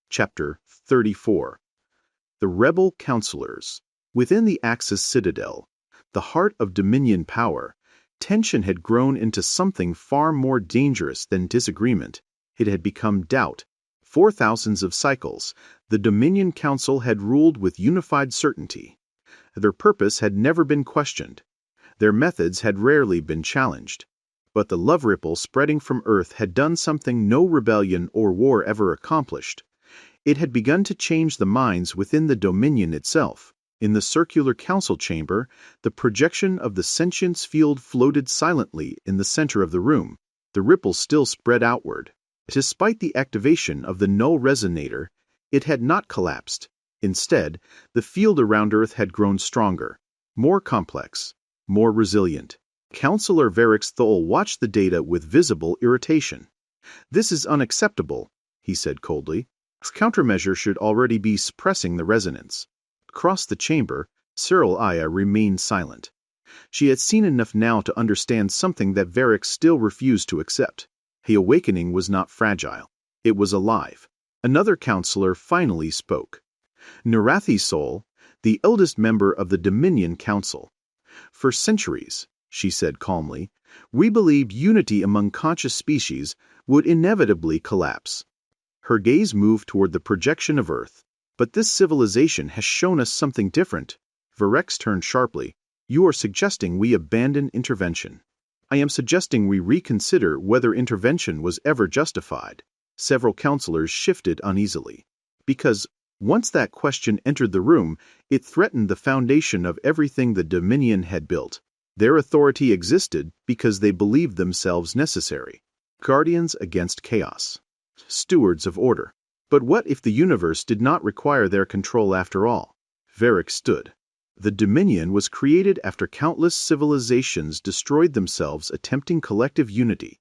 Chapter 34. The Rebel Counselors. Within the Axis Citadel, the heart of Dominion power, tension had grown into something far more dangerous than disagreement. It had become doubt. For thousands of cycles, the Dominion Council had ruled with unified certainty. Their purpose had never been questioned. Their methods had rarely been challenged. But the love ripple spreading from Earth had done something no rebellion or war ever accomplished. It had begun to change the minds within the Dominion itself. In the circular council chamber, the projection of the sentience field floated silently in the center of the room. The ripple still spread outward. Despite the activation of the null resonator, it had not collapsed. Instead, the field around Earth had grown stronger, more complex, more resilient. Counselor Varix Thol watched the data with visible irritation. "This is unacceptable," he said coldly. "Countermeasure should already be suppressing the resonance." Across the chamber, Cyril Aya remained silent. She had seen enough now to understand something that Varix still refused to accept. The awakening was not fragile. It was alive. Another counselor finally spoke. Narathi Sol, the eldest member of the Dominion Council. "For centuries," she said calmly, "we believed unity among conscious species would inevitably collapse." Her gaze moved toward the projection of Earth. "But this civilization has shown us something different." Varix turned sharply. "You are suggesting we abandon intervention." "I am suggesting we reconsider whether intervention was ever justified." Several counselors shifted uneasily. Because once that question entered the room, it threatened the foundation of everything the Dominion had built. Their authority existed because they believed themselves necessary. Guardians against chaos. Stewards of order. But what if the universe did not require their control after all? Varix stood. The Dominion was created after countless civilizations destroyed themselves attempting collective unity.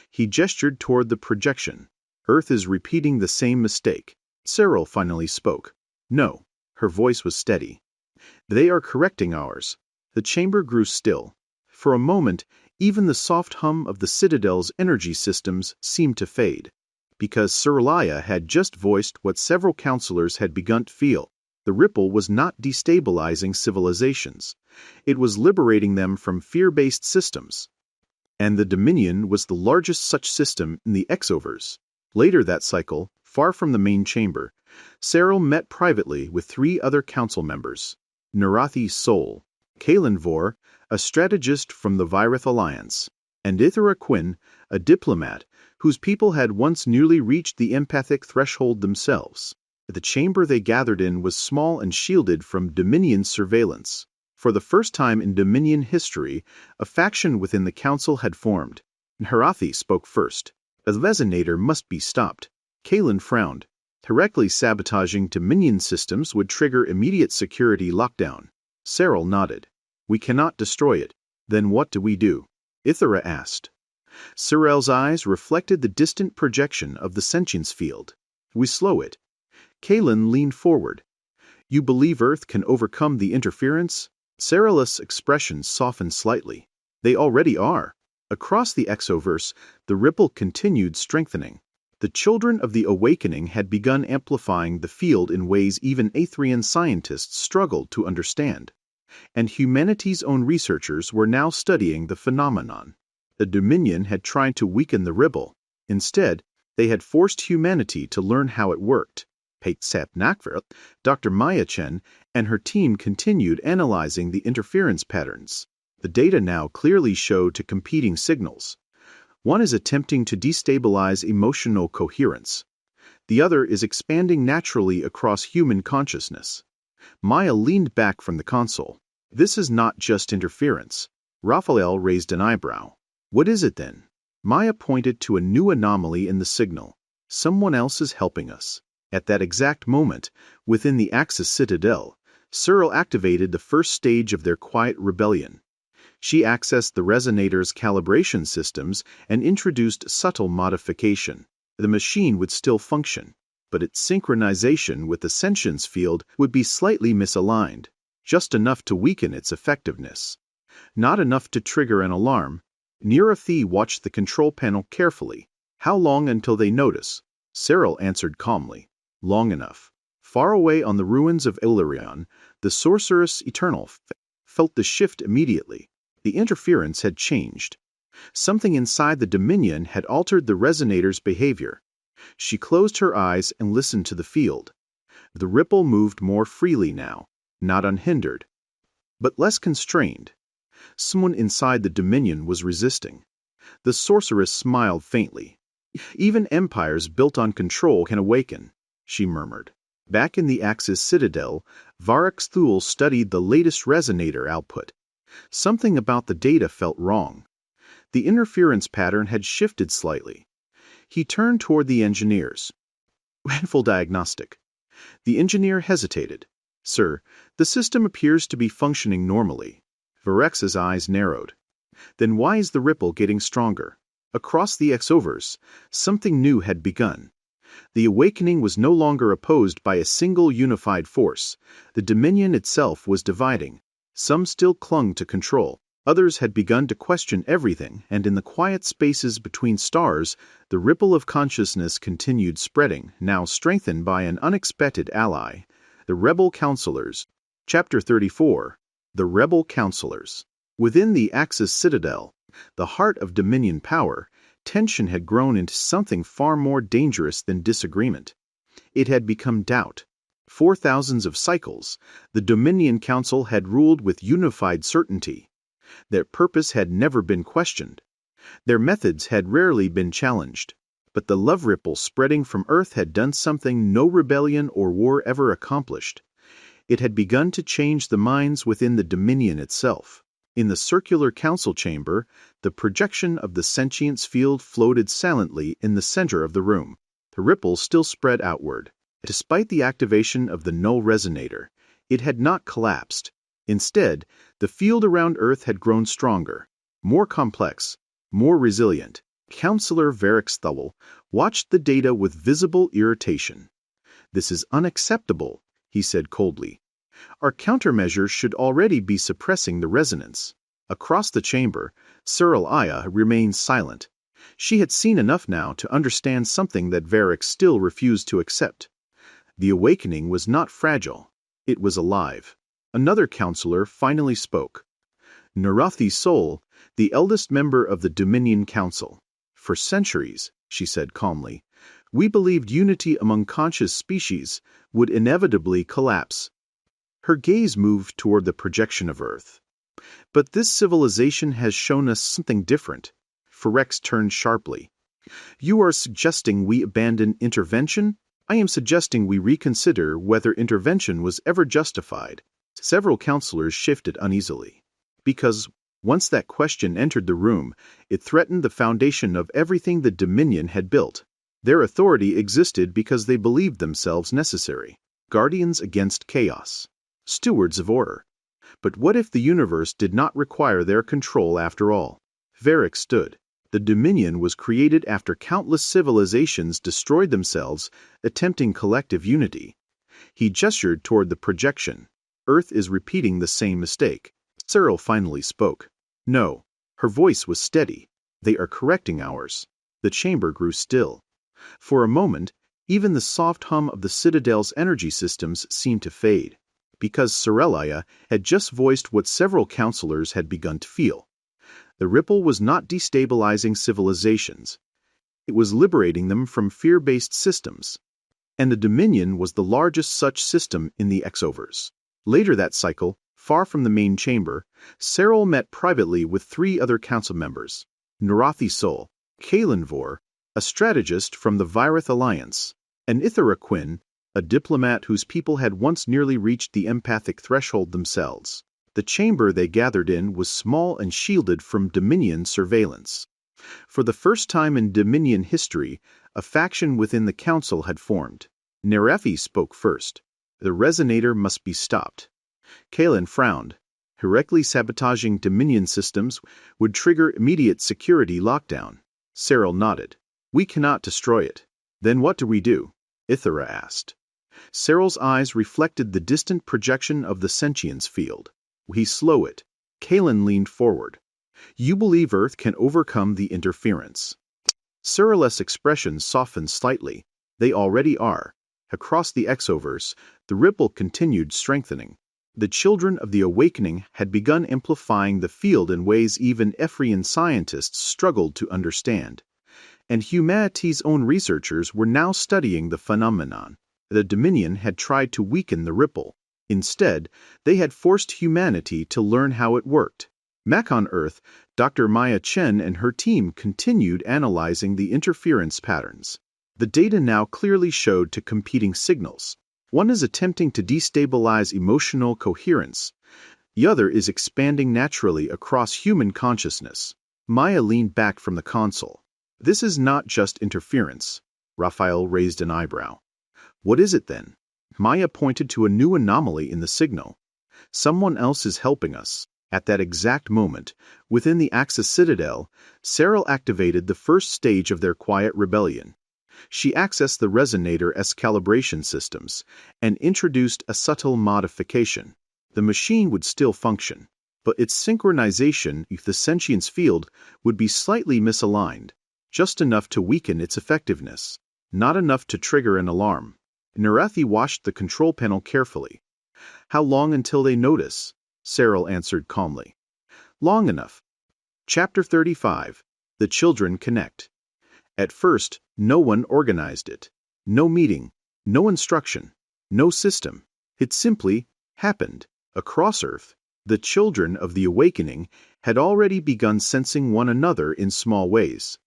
He gestured toward the projection. "Earth is repeating the same mistake." Cyril finally spoke. "No." Her voice was steady. "They are correcting ours." The chamber grew still. For a moment, even the soft hum of the Citadel's energy systems seemed to fade. Because Cyrillia had just voiced what several counselors had begun to feel. The ripple was not destabilizing civilizations. It was liberating them from fear-based systems. And the Dominion was the largest such system in the Exoverse. Later that cycle, far from the main chamber, Cyril met privately with 3 other council members. Narathi Sol, Kalen Vor, a strategist from the Virith Alliance, and Ithra Quinn, a diplomat whose people had once nearly reached the empathic threshold themselves. The chamber they gathered in was small and shielded from Dominion surveillance. For the first time in Dominion history, a faction within the council had formed. Narathi spoke first. "A resonator must be stopped." Kalen frowned. "Directly sabotaging Dominion systems would trigger immediate security lockdown." Cyril nodded. "We cannot destroy it. Then what do we do?" Ithra asked. Cyril's eyes reflected the distant projection of the sentience field. "We slow it." Kalen leaned forward. "You believe Earth can overcome the interference?" Cyril's expression softened slightly. "They already are." Across the Exoverse, the ripple continued strengthening. The children of the awakening had begun amplifying the field in ways even Aetherian scientists struggled to understand. And humanity's own researchers were now studying the phenomenon. The Dominion had tried to weaken the ripple. Instead, they had forced humanity to learn how it worked. Dr. Maya Chen and her team continued analyzing the interference patterns. The data now clearly showed 2 competing signals. One is attempting to destabilize emotional coherence. The other is expanding naturally across human consciousness. Maya leaned back from the console. "This is not just interference." Raphael raised an eyebrow. "What is it then?" Maya pointed to a new anomaly in the signal. "Someone else is helping us." At that exact moment, within the Axis Citadel, Cyril activated the first stage of their quiet rebellion. She accessed the resonator's calibration systems and introduced subtle modification. The machine would still function, but its synchronization with the sentience field would be slightly misaligned, just enough to weaken its effectiveness. Not enough to trigger an alarm. Narathi watched the control panel carefully. "How long until they notice?" Cyril answered calmly. Long enough. Far away on the ruins of Illyrion, the sorceress Eternal felt the shift immediately. The interference had changed. Something inside the Dominion had altered the resonator's behavior. She closed her eyes and listened to the field. The ripple moved more freely now, not unhindered, but less constrained. Someone inside the Dominion was resisting. The sorceress smiled faintly. "Even empires built on control can awaken," she murmured. Back in the Axis Citadel, Varrock's Thule studied the latest resonator output. Something about the data felt wrong. The interference pattern had shifted slightly. He turned toward the engineers. "Full diagnostic." The engineer hesitated. "Sir, the system appears to be functioning normally." Varex's eyes narrowed. "Then why is the ripple getting stronger?" Across the X-overs, something new had begun. The awakening was no longer opposed by a single unified force. The Dominion itself was dividing. Some still clung to control. Others had begun to question everything, and in the quiet spaces between stars, the ripple of consciousness continued spreading, now strengthened by an unexpected ally. The Rebel Counselors. Chapter 34. The Rebel Counselors. Within the Axis Citadel, the heart of Dominion power, tension had grown into something far more dangerous than disagreement. It had become doubt. For thousands of cycles, the Dominion Council had ruled with unified certainty. Their purpose had never been questioned. Their methods had rarely been challenged. But the love ripple spreading from Earth had done something no rebellion or war ever accomplished. It had begun to change the minds within the Dominion itself. In the circular council chamber, the projection of the sentience field floated silently in the center of the room. The ripple still spread outward. Despite the activation of the null resonator, it had not collapsed. Instead, the field around Earth had grown stronger, more complex, more resilient. Counselor Varrock watched the data with visible irritation. "This is unacceptable," he said coldly. "Our countermeasures should already be suppressing the resonance." Across the chamber, Soraya remained silent. She had seen enough now to understand something that Varrock still refused to accept. The awakening was not fragile. It was alive. Another counselor finally spoke. Narathi Sol, the eldest member of the Dominion Council. "For centuries," she said calmly, "we believed unity among conscious species would inevitably collapse." Her gaze moved toward the projection of Earth. "But this civilization has shown us something different." Ferex turned sharply. "You are suggesting we abandon intervention? I am suggesting we reconsider whether intervention was ever justified." Several counselors shifted uneasily. Because once that question entered the room, it threatened the foundation of everything the Dominion had built. Their authority existed because they believed themselves necessary. Guardians against chaos. Stewards of order. But what if the universe did not require their control after all? Varrock stood. The Dominion was created after countless civilizations destroyed themselves, attempting collective unity. He gestured toward the projection. "Earth is repeating the same mistake." Cyril finally spoke. "No." Her voice was steady. "They are correcting ours." The chamber grew still. For a moment, even the soft hum of the Citadel's energy systems seemed to fade. Because Soraya had just voiced what several counselors had begun to feel. The ripple was not destabilizing civilizations. It was liberating them from fear-based systems. And the Dominion was the largest such system in the X-overs. Later that cycle, far from the main chamber, Cyril met privately with 3 other council members. Narathi Sol, Kalen Vor, a strategist from the Virith Alliance, and Ithera Quinn, a diplomat whose people had once nearly reached the empathic threshold themselves. The chamber they gathered in was small and shielded from Dominion surveillance. For the first time in Dominion history, a faction within the council had formed. Nerefi spoke first. "The resonator must be stopped." Kalen frowned. Directly sabotaging Dominion systems would trigger immediate security lockdown. Cyril nodded. "We cannot destroy it." "Then what do we do?" Ithera asked. Cyril's eyes reflected the distant projection of the sentience field. "We slow it." Kalen leaned forward. "You believe Earth can overcome the interference." Cyril's expression softened slightly. "They already are." Across the exoverse, the ripple continued strengthening. The children of the awakening had begun amplifying the field in ways even Ephraim scientists struggled to understand. And humanity's own researchers were now studying the phenomenon. The Dominion had tried to weaken the ripple. Instead, they had forced humanity to learn how it worked. Back on Earth, Dr. Maya Chen and her team continued analyzing the interference patterns. The data now clearly showed two competing signals. One is attempting to destabilize emotional coherence. The other is expanding naturally across human consciousness. Maya leaned back from the console. This is not just interference. Raphael raised an eyebrow. What is it then? Maya pointed to a new anomaly in the signal. Someone else is helping us. At that exact moment, within the Axis Citadel, Cyril activated the first stage of their quiet rebellion. She accessed the resonator-S calibration systems and introduced a subtle modification. The machine would still function, but its synchronization with the sentience field would be slightly misaligned, just enough to weaken its effectiveness, not enough to trigger an alarm. Narathi watched the control panel carefully. How long until they notice? Cyril answered calmly. Long enough. Chapter 35. The Children Connect. At first, no one organized it. No meeting, no instruction, no system. It simply happened. Across Earth, the children of the awakening had already begun sensing one another in small ways.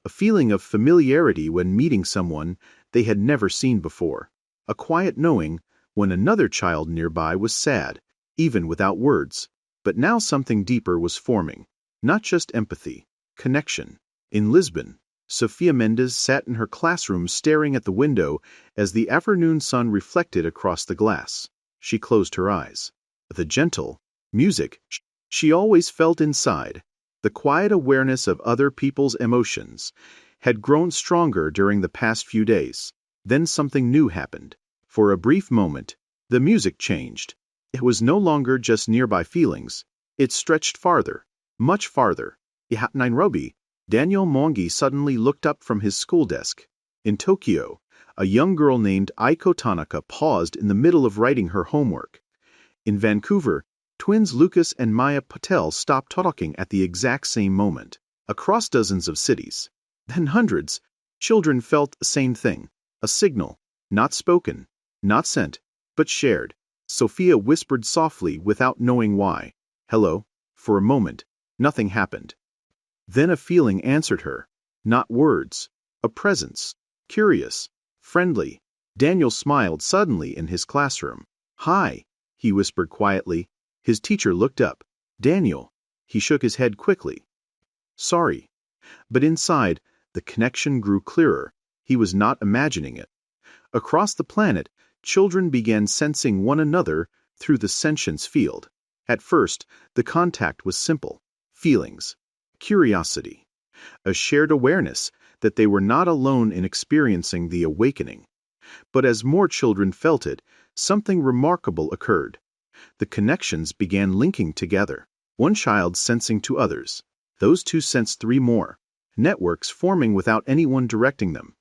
A feeling of familiarity when meeting someone they had never seen before. A quiet knowing when another child nearby was sad, even without words. But now something deeper was forming. Not just empathy, connection. In Lisbon, Sofia Mendes sat in her classroom staring at the window as the afternoon sun reflected across the glass. She closed her eyes. The gentle music she always felt inside, the quiet awareness of other people's emotions, had grown stronger during the past few days. Then something new happened. For a brief moment, the music changed. It was no longer just nearby feelings. It stretched farther, much farther. In Nairobi, Daniel Mwangi suddenly looked up from his school desk. In Tokyo, a young girl named Aiko Tanaka paused in the middle of writing her homework. In Vancouver, twins Lucas and Maya Patel stopped talking at the exact same moment. Across dozens of cities, then hundreds, children felt the same thing. A signal, not spoken, not sent, but shared. Sophia whispered softly without knowing why. Hello. For a moment, nothing happened. Then a feeling answered her. Not words. A presence. Curious. Friendly. Daniel smiled suddenly in his classroom. Hi, he whispered quietly. His teacher looked up. Daniel. He shook his head quickly. Sorry. But inside, the connection grew clearer. He was not imagining it. Across the planet, children began sensing one another through the sentience field. At first, the contact was simple. Feelings. Curiosity. A shared awareness that they were not alone in experiencing the awakening. But as more children felt it, something remarkable occurred. The connections began linking together. One child sensing to others. Those two sensed three more. Networks forming without anyone directing them.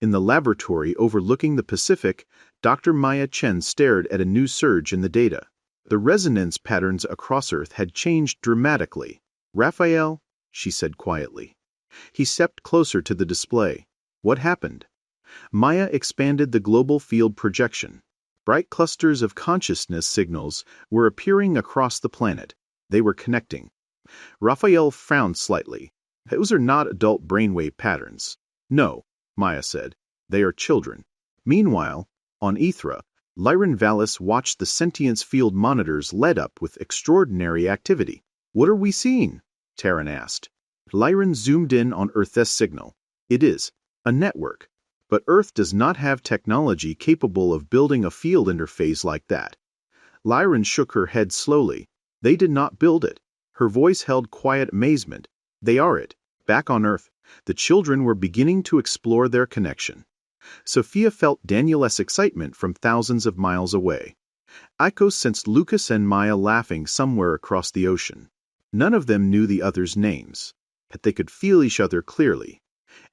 In the laboratory overlooking the Pacific, Dr. Maya Chen stared at a new surge in the data. The resonance patterns across Earth had changed dramatically. Raphael, she said quietly. He stepped closer to the display. What happened? Maya expanded the global field projection. Bright clusters of consciousness signals were appearing across the planet. They were connecting. Raphael frowned slightly. Those are not adult brainwave patterns. No, Maya said. They are children. Meanwhile, on Ethra, Lyran Vallis watched the sentience field monitors light up with extraordinary activity. What are we seeing? Taryn asked. Lyran zoomed in on Earth's signal. It is a network. But Earth does not have technology capable of building a field interface like that. Lyran shook her head slowly. They did not build it. Her voice held quiet amazement. They are it. Back on Earth, the children were beginning to explore their connection. Sophia felt Daniel's excitement from thousands of miles away. Aiko sensed Lucas and Maya laughing somewhere across the ocean. None of them knew the other's names, but they could feel each other clearly.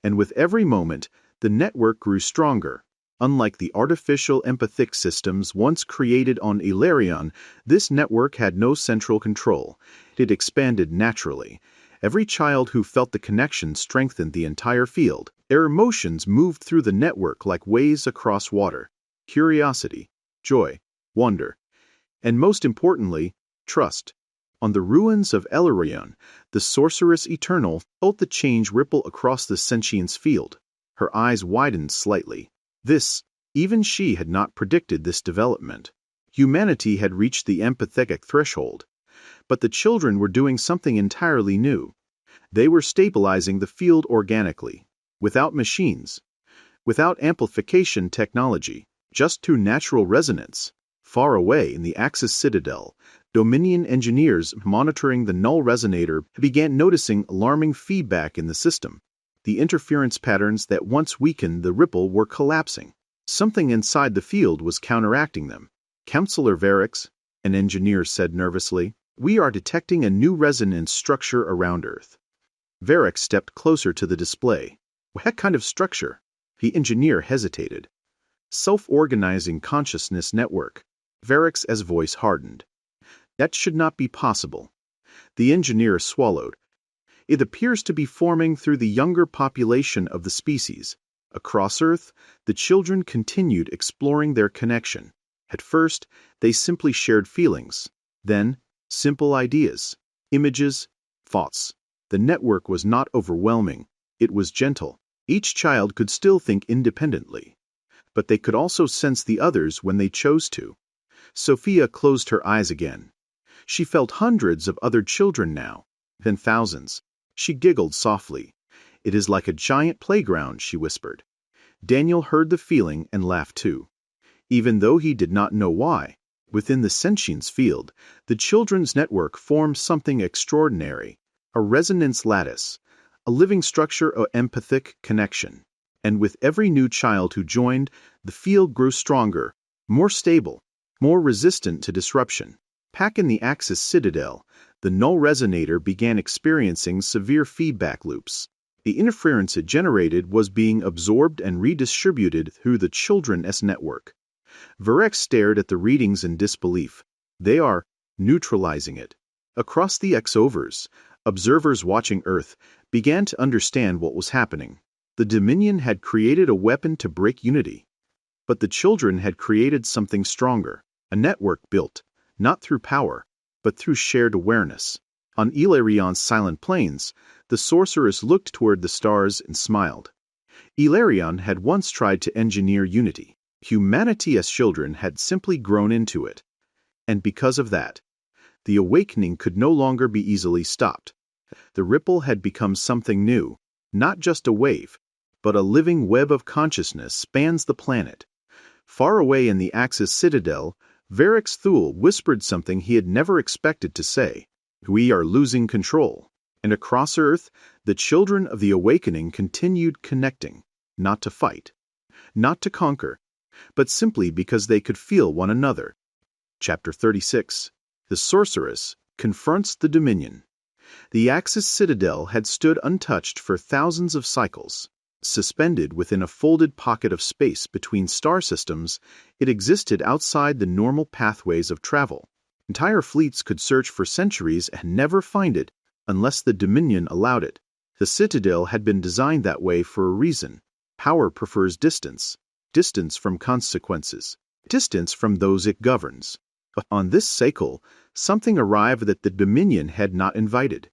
And with every moment, the network grew stronger. Unlike the artificial empathic systems once created on Ilarion, this network had no central control. It expanded naturally. Every child who felt the connection strengthened the entire field. Their emotions moved through the network like waves across water. Curiosity, joy, wonder, and most importantly, trust. On the ruins of Ilarion, the sorceress Eternal felt the change ripple across the sentience field. Her eyes widened slightly. Even she had not predicted this development. Humanity had reached the empathetic threshold. But the children were doing something entirely new. They were stabilizing the field organically, without machines, without amplification technology, just through natural resonance. Far away in the Axis Citadel, Dominion engineers monitoring the null resonator began noticing alarming feedback in the system. The interference patterns that once weakened the ripple were collapsing. Something inside the field was counteracting them. Counselor Varix, an engineer said nervously, "We are detecting a new resonance structure around Earth." Varix stepped closer to the display. "What kind of structure?" The engineer hesitated. "Self-organizing consciousness network." Varix's voice hardened. "That should not be possible." The engineer swallowed. "It appears to be forming through the younger population of the species." Across Earth, the children continued exploring their connection. At first, they simply shared feelings. Then, simple ideas, images, thoughts. The network was not overwhelming. It was gentle. Each child could still think independently. But they could also sense the others when they chose to. Sophia closed her eyes again. She felt hundreds of other children now, then thousands. She giggled softly. "It is like a giant playground," she whispered. Daniel heard the feeling and laughed too. Even though he did not know why, within the sentience field, the children's network formed something extraordinary, a resonance lattice, a living structure of empathic connection. And with every new child who joined, the field grew stronger, more stable, more resistant to disruption. Back in the Axis Citadel, the null resonator began experiencing severe feedback loops. The interference it generated was being absorbed and redistributed through the children's network. Varix stared at the readings in disbelief. "They are neutralizing it." Across the X-overs, observers watching Earth began to understand what was happening. The Dominion had created a weapon to break unity. But the children had created something stronger, a network built, not through power, but through shared awareness. On Ilarion's silent plains, the sorceress looked toward the stars and smiled. Ilarion had once tried to engineer unity. Humanity as children had simply grown into it. And because of that, the awakening could no longer be easily stopped. The ripple had become something new, not just a wave, but a living web of consciousness spans the planet. Far away in the Axis Citadel, Varix Thule whispered something he had never expected to say. "We are losing control." And across Earth, the children of the awakening continued connecting, not to fight, not to conquer, but simply because they could feel one another. Chapter 36. The Sorceress Confronts the Dominion. The Axis Citadel had stood untouched for thousands of cycles. Suspended within a folded pocket of space between star systems, it existed outside the normal pathways of travel. Entire fleets could search for centuries and never find it, unless the Dominion allowed it. The Citadel had been designed that way for a reason. Power prefers distance. Distance from consequences. Distance from those it governs. But on this cycle, something arrived that the Dominion had not invited.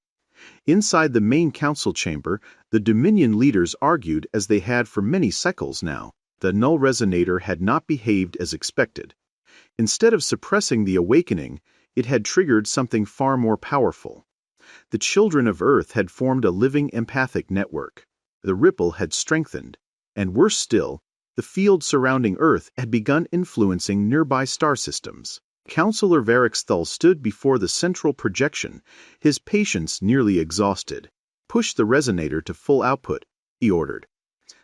Inside the main council chamber, the Dominion leaders argued, as they had for many cycles now. The null resonator had not behaved as expected. Instead of suppressing the awakening, it had triggered something far more powerful. The children of Earth had formed a living empathic network. The ripple had strengthened, and worse still, the field surrounding Earth had begun influencing nearby star systems. Counselor Varix Thule stood before the central projection, his patience nearly exhausted. "Push the resonator to full output," he ordered.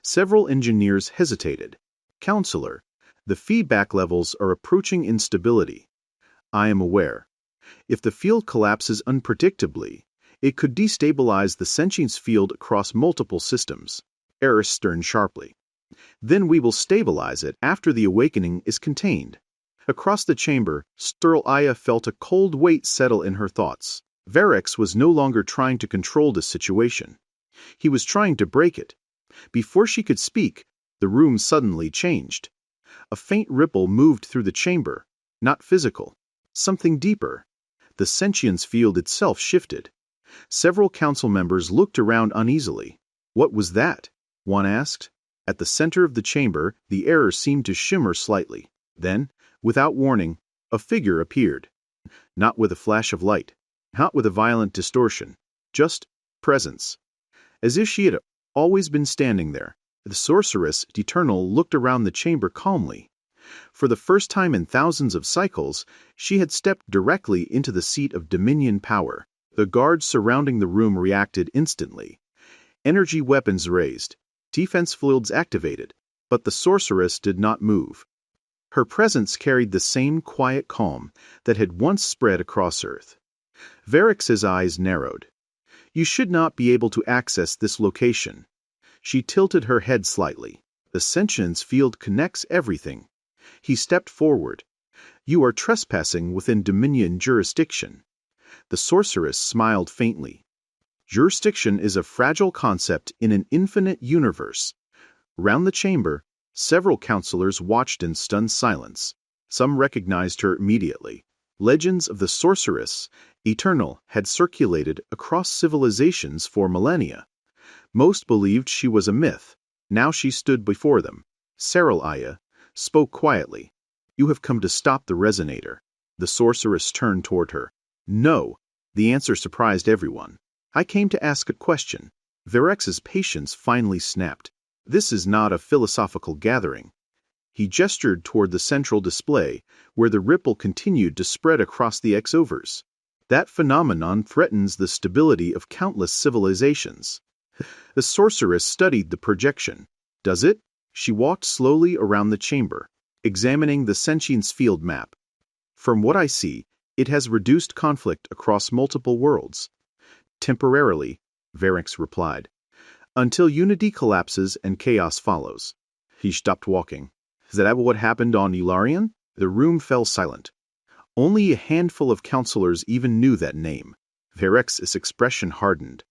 Several engineers hesitated. "Counselor, the feedback levels are approaching instability." "I am aware. If the field collapses unpredictably, it could destabilize the sentience field across multiple systems." Eris turned sharply. Then we will stabilize it after the awakening is contained. Across the chamber, Aya felt a cold weight settle in her thoughts. Verex was no longer trying to control the situation. He was trying to break it. Before she could speak, the room suddenly changed. A faint ripple moved through the chamber, not physical, something deeper. The sentience field itself shifted. Several council members looked around uneasily. What was that? One asked. At the center of the chamber, the air seemed to shimmer slightly. Then, without warning, a figure appeared. Not with a flash of light, not with a violent distortion, just presence. As if she had always been standing there, the sorceress Eternal looked around the chamber calmly. For the first time in thousands of cycles, she had stepped directly into the seat of dominion power. The guards surrounding the room reacted instantly. Energy weapons raised, defense fields activated, but the sorceress did not move. Her presence carried the same quiet calm that had once spread across Earth. Verex's eyes narrowed. You should not be able to access this location. She tilted her head slightly. The sentience field connects everything. He stepped forward. You are trespassing within Dominion jurisdiction. The sorceress smiled faintly. Jurisdiction is a fragile concept in an infinite universe. Round the chamber, several counselors watched in stunned silence. Some recognized her immediately. Legends of the sorceress, Eternal, had circulated across civilizations for millennia. Most believed she was a myth. Now she stood before them. Aya spoke quietly. You have come to stop the resonator. The sorceress turned toward her. No. The answer surprised everyone. I came to ask a question. Verex's patience finally snapped. This is not a philosophical gathering. He gestured toward the central display, where the ripple continued to spread across the exovers. That phenomenon threatens the stability of countless civilizations. The sorceress studied the projection. Does it? She walked slowly around the chamber, examining the sentience field map. From what I see, it has reduced conflict across multiple worlds. Temporarily, Verex replied. Until unity collapses and chaos follows. He stopped walking. Is that what happened on Ilarion? The room fell silent. Only a handful of counselors even knew that name. Verex's expression hardened.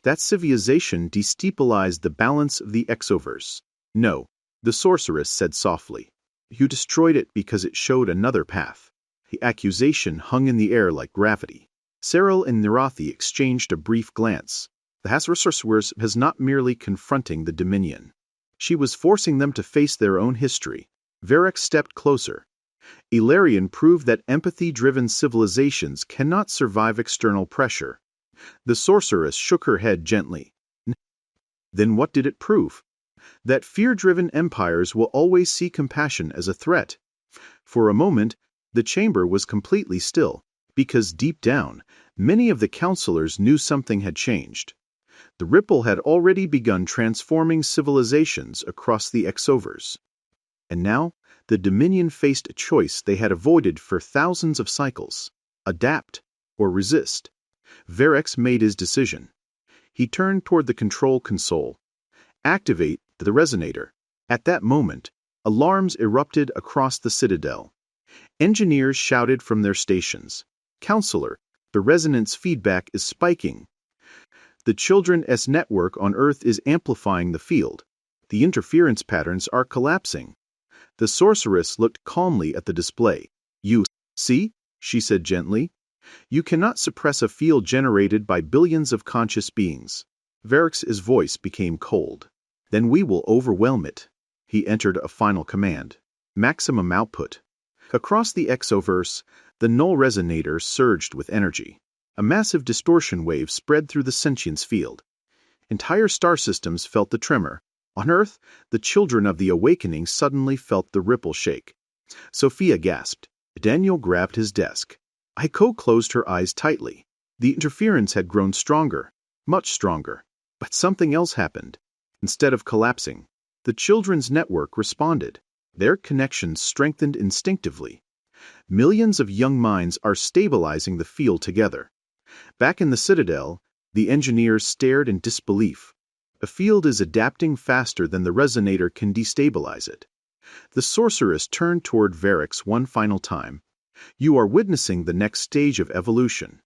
That civilization destabilized the balance of the exoverse. No, the sorceress said softly. You destroyed it because it showed another path. The accusation hung in the air like gravity. Cyril and Nirathi exchanged a brief glance. The sorceress was not merely confronting the Dominion. She was forcing them to face their own history. Verex stepped closer. Ilarion proved that empathy-driven civilizations cannot survive external pressure. The sorceress shook her head gently. Then what did it prove? That fear-driven empires will always see compassion as a threat. For a moment, the chamber was completely still, because deep down, many of the counselors knew something had changed. The ripple had already begun transforming civilizations across the exovers. And now, the Dominion faced a choice they had avoided for thousands of cycles: adapt or resist. Verex made his decision. He turned toward the control console. Activate the resonator. At that moment, alarms erupted across the citadel. Engineers shouted from their stations. Counselor, the resonance feedback is spiking. The Children's network on Earth is amplifying the field. The interference patterns are collapsing. The sorceress looked calmly at the display. You see, she said gently. You cannot suppress a field generated by billions of conscious beings. Verex's voice became cold. Then we will overwhelm it. He entered a final command. Maximum output. Across the exoverse, the null resonator surged with energy. A massive distortion wave spread through the sentience field. Entire star systems felt the tremor. On Earth, the children of the awakening suddenly felt the ripple shake. Sophia gasped. Daniel grabbed his desk. Aiko closed her eyes tightly. The interference had grown stronger, much stronger. But something else happened. Instead of collapsing, the children's network responded. Their connections strengthened instinctively. Millions of young minds are stabilizing the field together. Back in the Citadel, the engineers stared in disbelief. A field is adapting faster than the resonator can destabilize it. The sorceress turned toward Varix one final time. You are witnessing the next stage of evolution.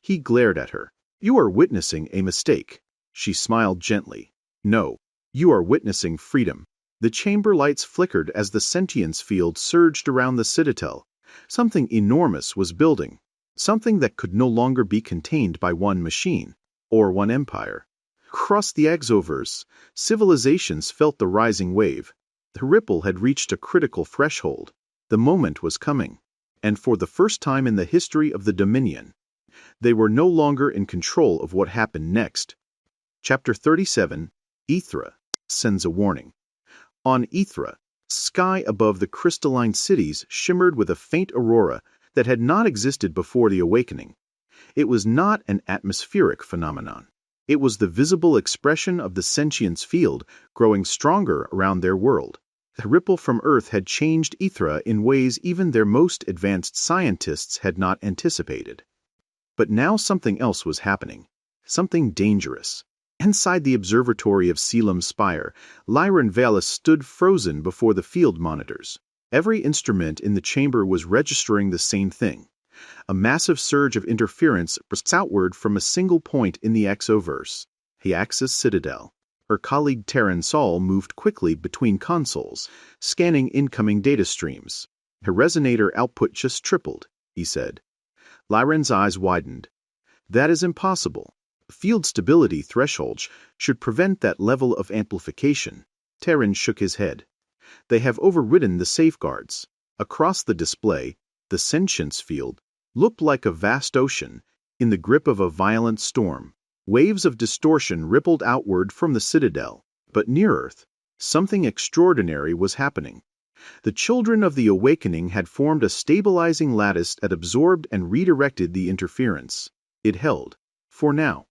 He glared at her. You are witnessing a mistake. She smiled gently. No, you are witnessing freedom. The chamber lights flickered as the sentience field surged around the citadel. Something enormous was building. Something that could no longer be contained by one machine, or one empire. Across the exoverse, civilizations felt the rising wave. The ripple had reached a critical threshold. The moment was coming. And for the first time in the history of the Dominion, they were no longer in control of what happened next. Chapter 37, Ithra sends a warning. On Ithra, sky above the crystalline cities shimmered with a faint aurora that had not existed before the awakening. It was not an atmospheric phenomenon. It was the visible expression of the sentience field growing stronger around their world. The ripple from Earth had changed Ithra in ways even their most advanced scientists had not anticipated. But now something else was happening. Something dangerous. Inside the observatory of Selim Spire, Lyran Valis stood frozen before the field monitors. Every instrument in the chamber was registering the same thing. A massive surge of interference burst outward from a single point in the exoverse, the Axis Citadel. Her colleague Terran Sol moved quickly between consoles, scanning incoming data streams. Her resonator output just tripled, he said. Lyran's eyes widened. That is impossible. Field stability thresholds should prevent that level of amplification. Terran shook his head. They have overridden the safeguards. Across the display, the sentience field looked like a vast ocean in the grip of a violent storm. Waves of distortion rippled outward from the citadel, but near Earth, something extraordinary was happening. The children of the awakening had formed a stabilizing lattice that absorbed and redirected the interference. It held. For now.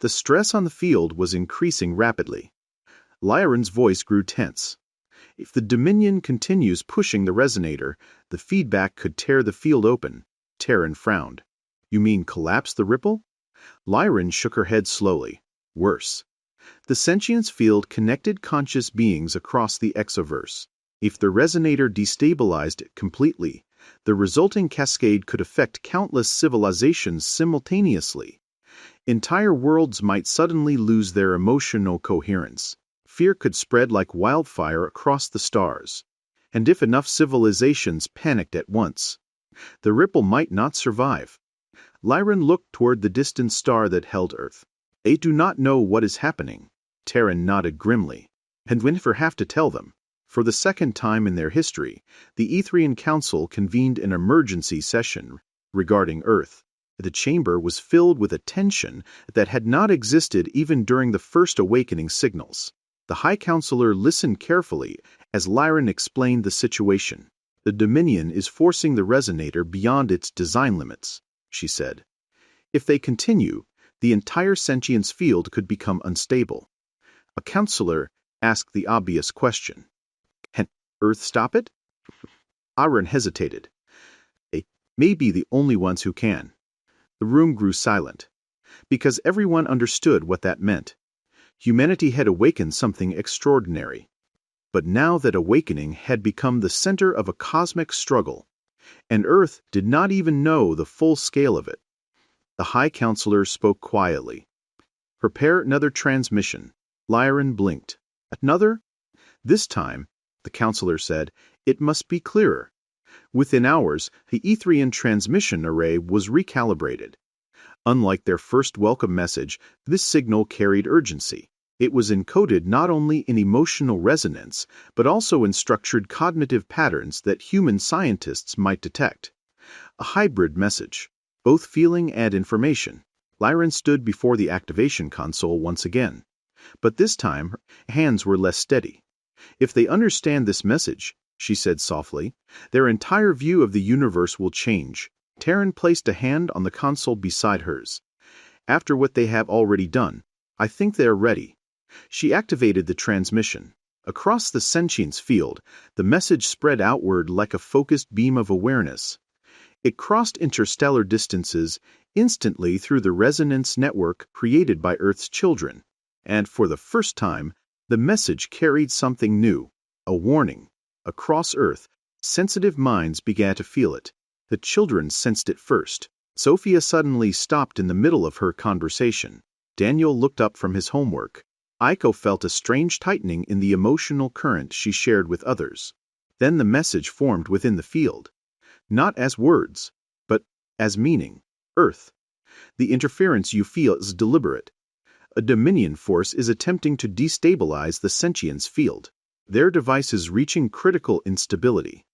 The stress on the field was increasing rapidly. Lyran's voice grew tense. If the Dominion continues pushing the resonator, the feedback could tear the field open. Terran frowned. You mean collapse the ripple? Lyran shook her head slowly. Worse. The sentience field connected conscious beings across the exoverse. If the resonator destabilized it completely, the resulting cascade could affect countless civilizations simultaneously. Entire worlds might suddenly lose their emotional coherence. Fear could spread like wildfire across the stars. And if enough civilizations panicked at once, the ripple might not survive. Lyran looked toward the distant star that held Earth. They do not know what is happening. Terran nodded grimly. And we never have to tell them. For the second time in their history, the Etherian Council convened an emergency session regarding Earth. The chamber was filled with a tension that had not existed even during the first awakening signals. The High Counselor listened carefully as Lyran explained the situation. The Dominion is forcing the resonator beyond its design limits, she said. If they continue, the entire sentience field could become unstable. A counselor asked the obvious question. Can Earth stop it? Aaron hesitated. They may be the only ones who can. The room grew silent, because everyone understood what that meant. Humanity had awakened something extraordinary. But now that awakening had become the center of a cosmic struggle, and Earth did not even know the full scale of it. The High Counselor spoke quietly. Prepare another transmission. Lyran blinked. Another? This time, the Counselor said, it must be clearer. Within hours, the Etherian transmission array was recalibrated. Unlike their first welcome message, this signal carried urgency. It was encoded not only in emotional resonance, but also in structured cognitive patterns that human scientists might detect. A hybrid message, both feeling and information. Lyran stood before the activation console once again. But this time, her hands were less steady. If they understand this message, she said softly, their entire view of the universe will change. Terran placed a hand on the console beside hers. After what they have already done, I think they are ready. She activated the transmission. Across the sentience field, the message spread outward like a focused beam of awareness. It crossed interstellar distances instantly through the resonance network created by Earth's children, And for the first time, the message carried something new, a warning. Across Earth, sensitive minds began to feel it. The children sensed it first. Sophia suddenly stopped in the middle of her conversation. Daniel looked up from his homework. Aiko felt a strange tightening in the emotional current she shared with others. Then the message formed within the field. Not as words, but as meaning. Earth. The interference you feel is deliberate. A Dominion force is attempting to destabilize the sentience field. Their device is reaching critical instability.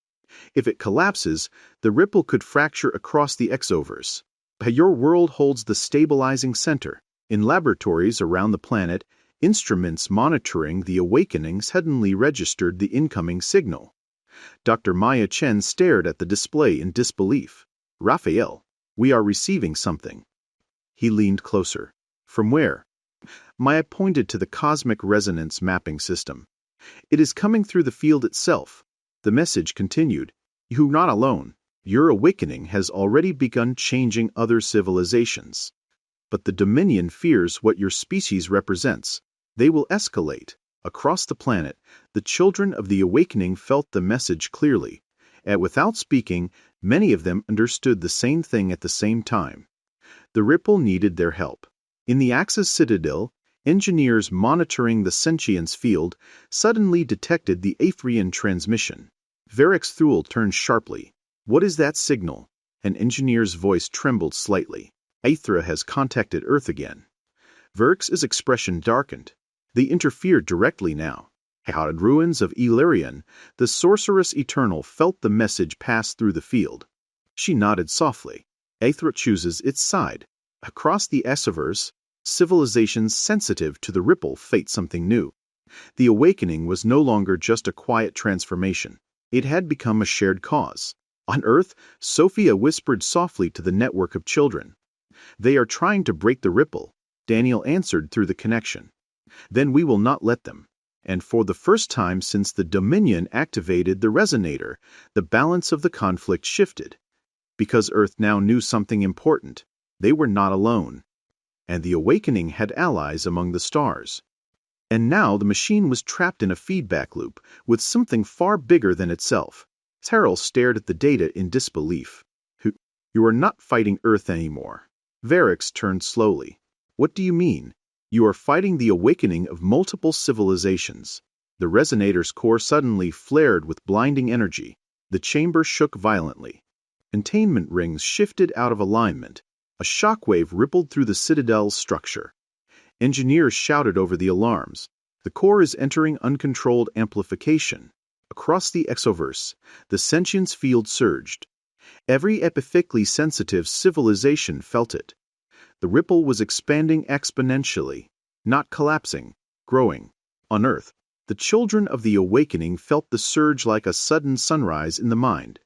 If it collapses, the ripple could fracture across the exoverse. Your world holds the stabilizing center. In laboratories around the planet, instruments monitoring the awakening suddenly registered the incoming signal. Dr. Maya Chen stared at the display in disbelief. Raphael, we are receiving something. He leaned closer. From where? Maya pointed to the cosmic resonance mapping system. It is coming through the field itself. The message continued. You're not alone. Your awakening has already begun changing other civilizations. But the Dominion fears what your species represents. They will escalate. Across the planet, the children of the awakening felt the message clearly, and without speaking, many of them understood the same thing at the same time. The ripple needed their help. In the Axis Citadel, engineers monitoring the sentience field suddenly detected the Aetherian transmission. Varric Thule turned sharply. What is that signal? An engineer's voice trembled slightly. Aethra has contacted Earth again. Varric's expression darkened. They interfered directly now. Out ruins of Illyrian, the sorceress Eternal felt the message pass through the field. She nodded softly. Aethra chooses its side. Across the Exoverse, civilizations sensitive to the ripple fate something new. The awakening was no longer just a quiet transformation. It had become a shared cause. On Earth, Sophia whispered softly to the network of children. They are trying to break the ripple. Daniel answered through the connection. Then we will not let them. And for the first time since the Dominion activated the resonator, the balance of the conflict shifted. Because Earth now knew something important. They were not alone. And the awakening had allies among the stars. And now the machine was trapped in a feedback loop with something far bigger than itself. Terrell stared at the data in disbelief. You are not fighting Earth anymore. Varix turned slowly. What do you mean? You are fighting the awakening of multiple civilizations. The resonator's core suddenly flared with blinding energy. The chamber shook violently. Containment rings shifted out of alignment. A shockwave rippled through the Citadel's structure. Engineers shouted over the alarms. The core is entering uncontrolled amplification. Across the exoverse, the sentience field surged. Every epithically sensitive civilization felt it. The ripple was expanding exponentially, not collapsing, growing. On Earth, the children of the awakening felt the surge like a sudden sunrise in the mind.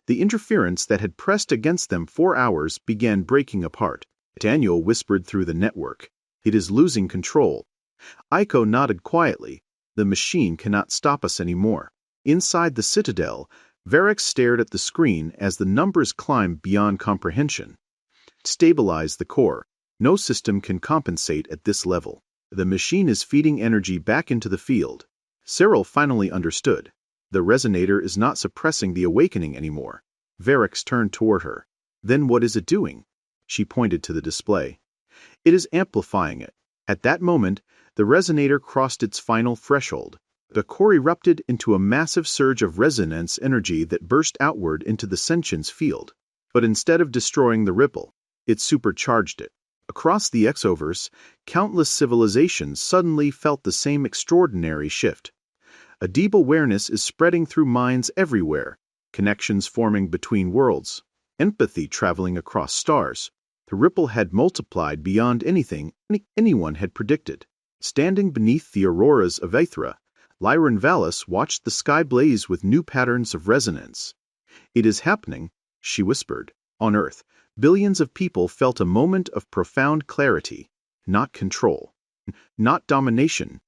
The interference that had pressed against them for hours began breaking apart. Daniel whispered through the network. It is losing control. Aiko nodded quietly. The machine cannot stop us anymore. Inside the Citadel, Varric stared at the screen as the numbers climbed beyond comprehension. Stabilize the core. No system can compensate at this level. The machine is feeding energy back into the field. Cyril finally understood. The resonator is not suppressing the awakening anymore. Varric turned toward her. Then what is it doing? She pointed to the display. It is amplifying it. At that moment, the resonator crossed its final threshold. The core erupted into a massive surge of resonance energy that burst outward into the sentience field. But instead of destroying the ripple, it supercharged it. Across the exoverse, countless civilizations suddenly felt the same extraordinary shift. A deep awareness is spreading through minds everywhere, connections forming between worlds, empathy traveling across stars. The ripple had multiplied beyond anything anyone had predicted. Standing beneath the auroras of Aethra, Lyran Vallis watched the sky blaze with new patterns of resonance. It is happening, she whispered. On Earth, billions of people felt a moment of profound clarity, not control, not domination,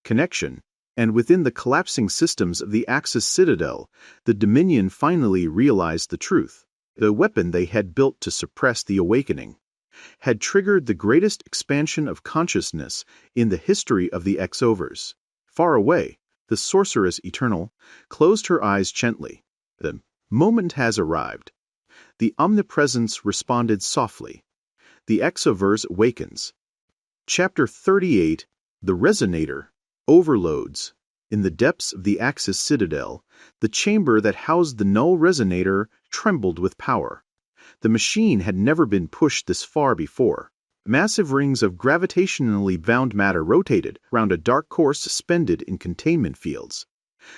connection, and within the collapsing systems of the Axis Citadel, the Dominion finally realized the truth. The weapon they had built to suppress the awakening. had triggered the greatest expansion of consciousness in the history of the X-overs. Far away, the sorceress eternal closed her eyes gently. The moment has arrived. The omnipresence responded softly. The X-overs awakens. Chapter 38, The Resonator, Overloads. In the depths of the Axis Citadel, the chamber that housed the null resonator trembled with power. The machine had never been pushed this far before. Massive rings of gravitationally bound matter rotated round a dark core suspended in containment fields.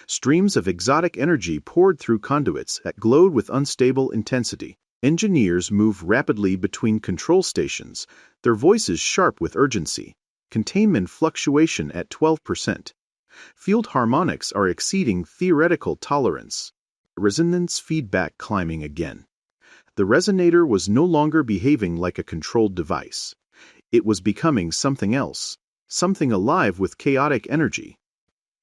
Streams of exotic energy poured through conduits that glowed with unstable intensity. Engineers moved rapidly between control stations, their voices sharp with urgency. Containment fluctuation at 12%. Field harmonics are exceeding theoretical tolerance. Resonance feedback climbing again. The resonator was no longer behaving like a controlled device. It was becoming something else, something alive with chaotic energy.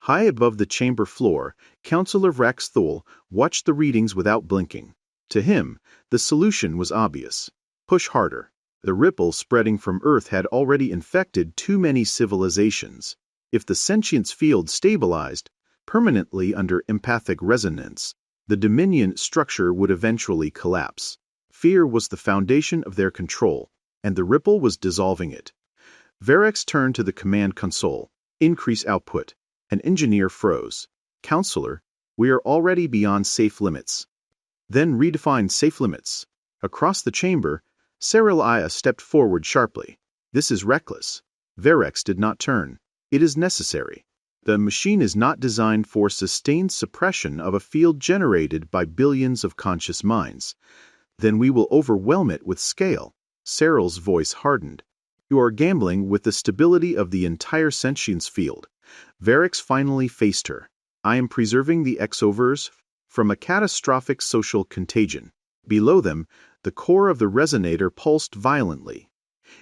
High above the chamber floor, Counselor Vraxthul watched the readings without blinking. To him, the solution was obvious. Push harder. The ripple spreading from Earth had already infected too many civilizations. If the sentience field stabilized permanently under empathic resonance, the Dominion structure would eventually collapse. Fear was the foundation of their control, and the ripple was dissolving it. Varex turned to the command console. Increase output. An engineer froze. Counselor, we are already beyond safe limits. Then redefine safe limits. Across the chamber, Ceraliah stepped forward sharply. This is reckless. Varex did not turn. It is necessary. The machine is not designed for sustained suppression of a field generated by billions of conscious minds. Then we will overwhelm it with scale. Cyril's voice hardened. You are gambling with the stability of the entire sentience field. Varex finally faced her. I am preserving the X-overs from a catastrophic social contagion. Below them, the core of the resonator pulsed violently.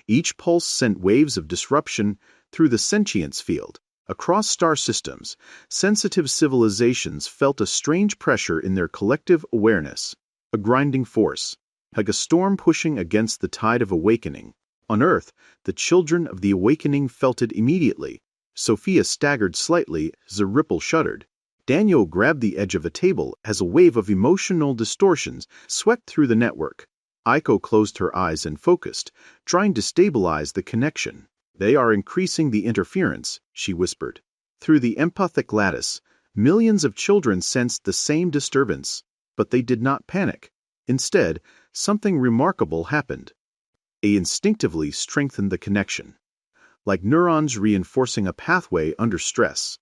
Each pulse sent waves of disruption through the sentience field. Across star systems, sensitive civilizations felt a strange pressure in their collective awareness. A grinding force, like a storm pushing against the tide of awakening. On Earth, the children of the awakening felt it immediately. Sophia staggered slightly as the ripple shuddered. Daniel grabbed the edge of a table as a wave of emotional distortions swept through the network. Aiko closed her eyes and focused, trying to stabilize the connection. They are increasing the interference, she whispered. Through the empathic lattice, millions of children sensed the same disturbance, but they did not panic. Instead, something remarkable happened. They instinctively strengthened the connection, like neurons reinforcing a pathway under stress.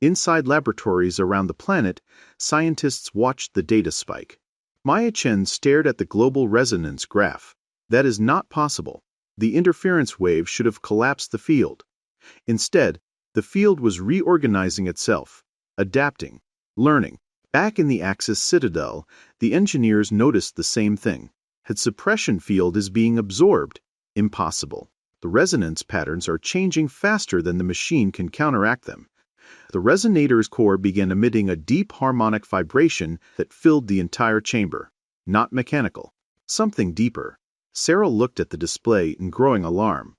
Inside laboratories around the planet, scientists watched the data spike. Maya Chen stared at the global resonance graph. That is not possible. The interference wave should have collapsed the field. Instead, the field was reorganizing itself, adapting, learning. Back in the Axis Citadel, the engineers noticed the same thing. Its suppression field is being absorbed. Impossible. The resonance patterns are changing faster than the machine can counteract them. The resonator's core began emitting a deep harmonic vibration that filled the entire chamber. Not mechanical. Something deeper. Cyril looked at the display in growing alarm.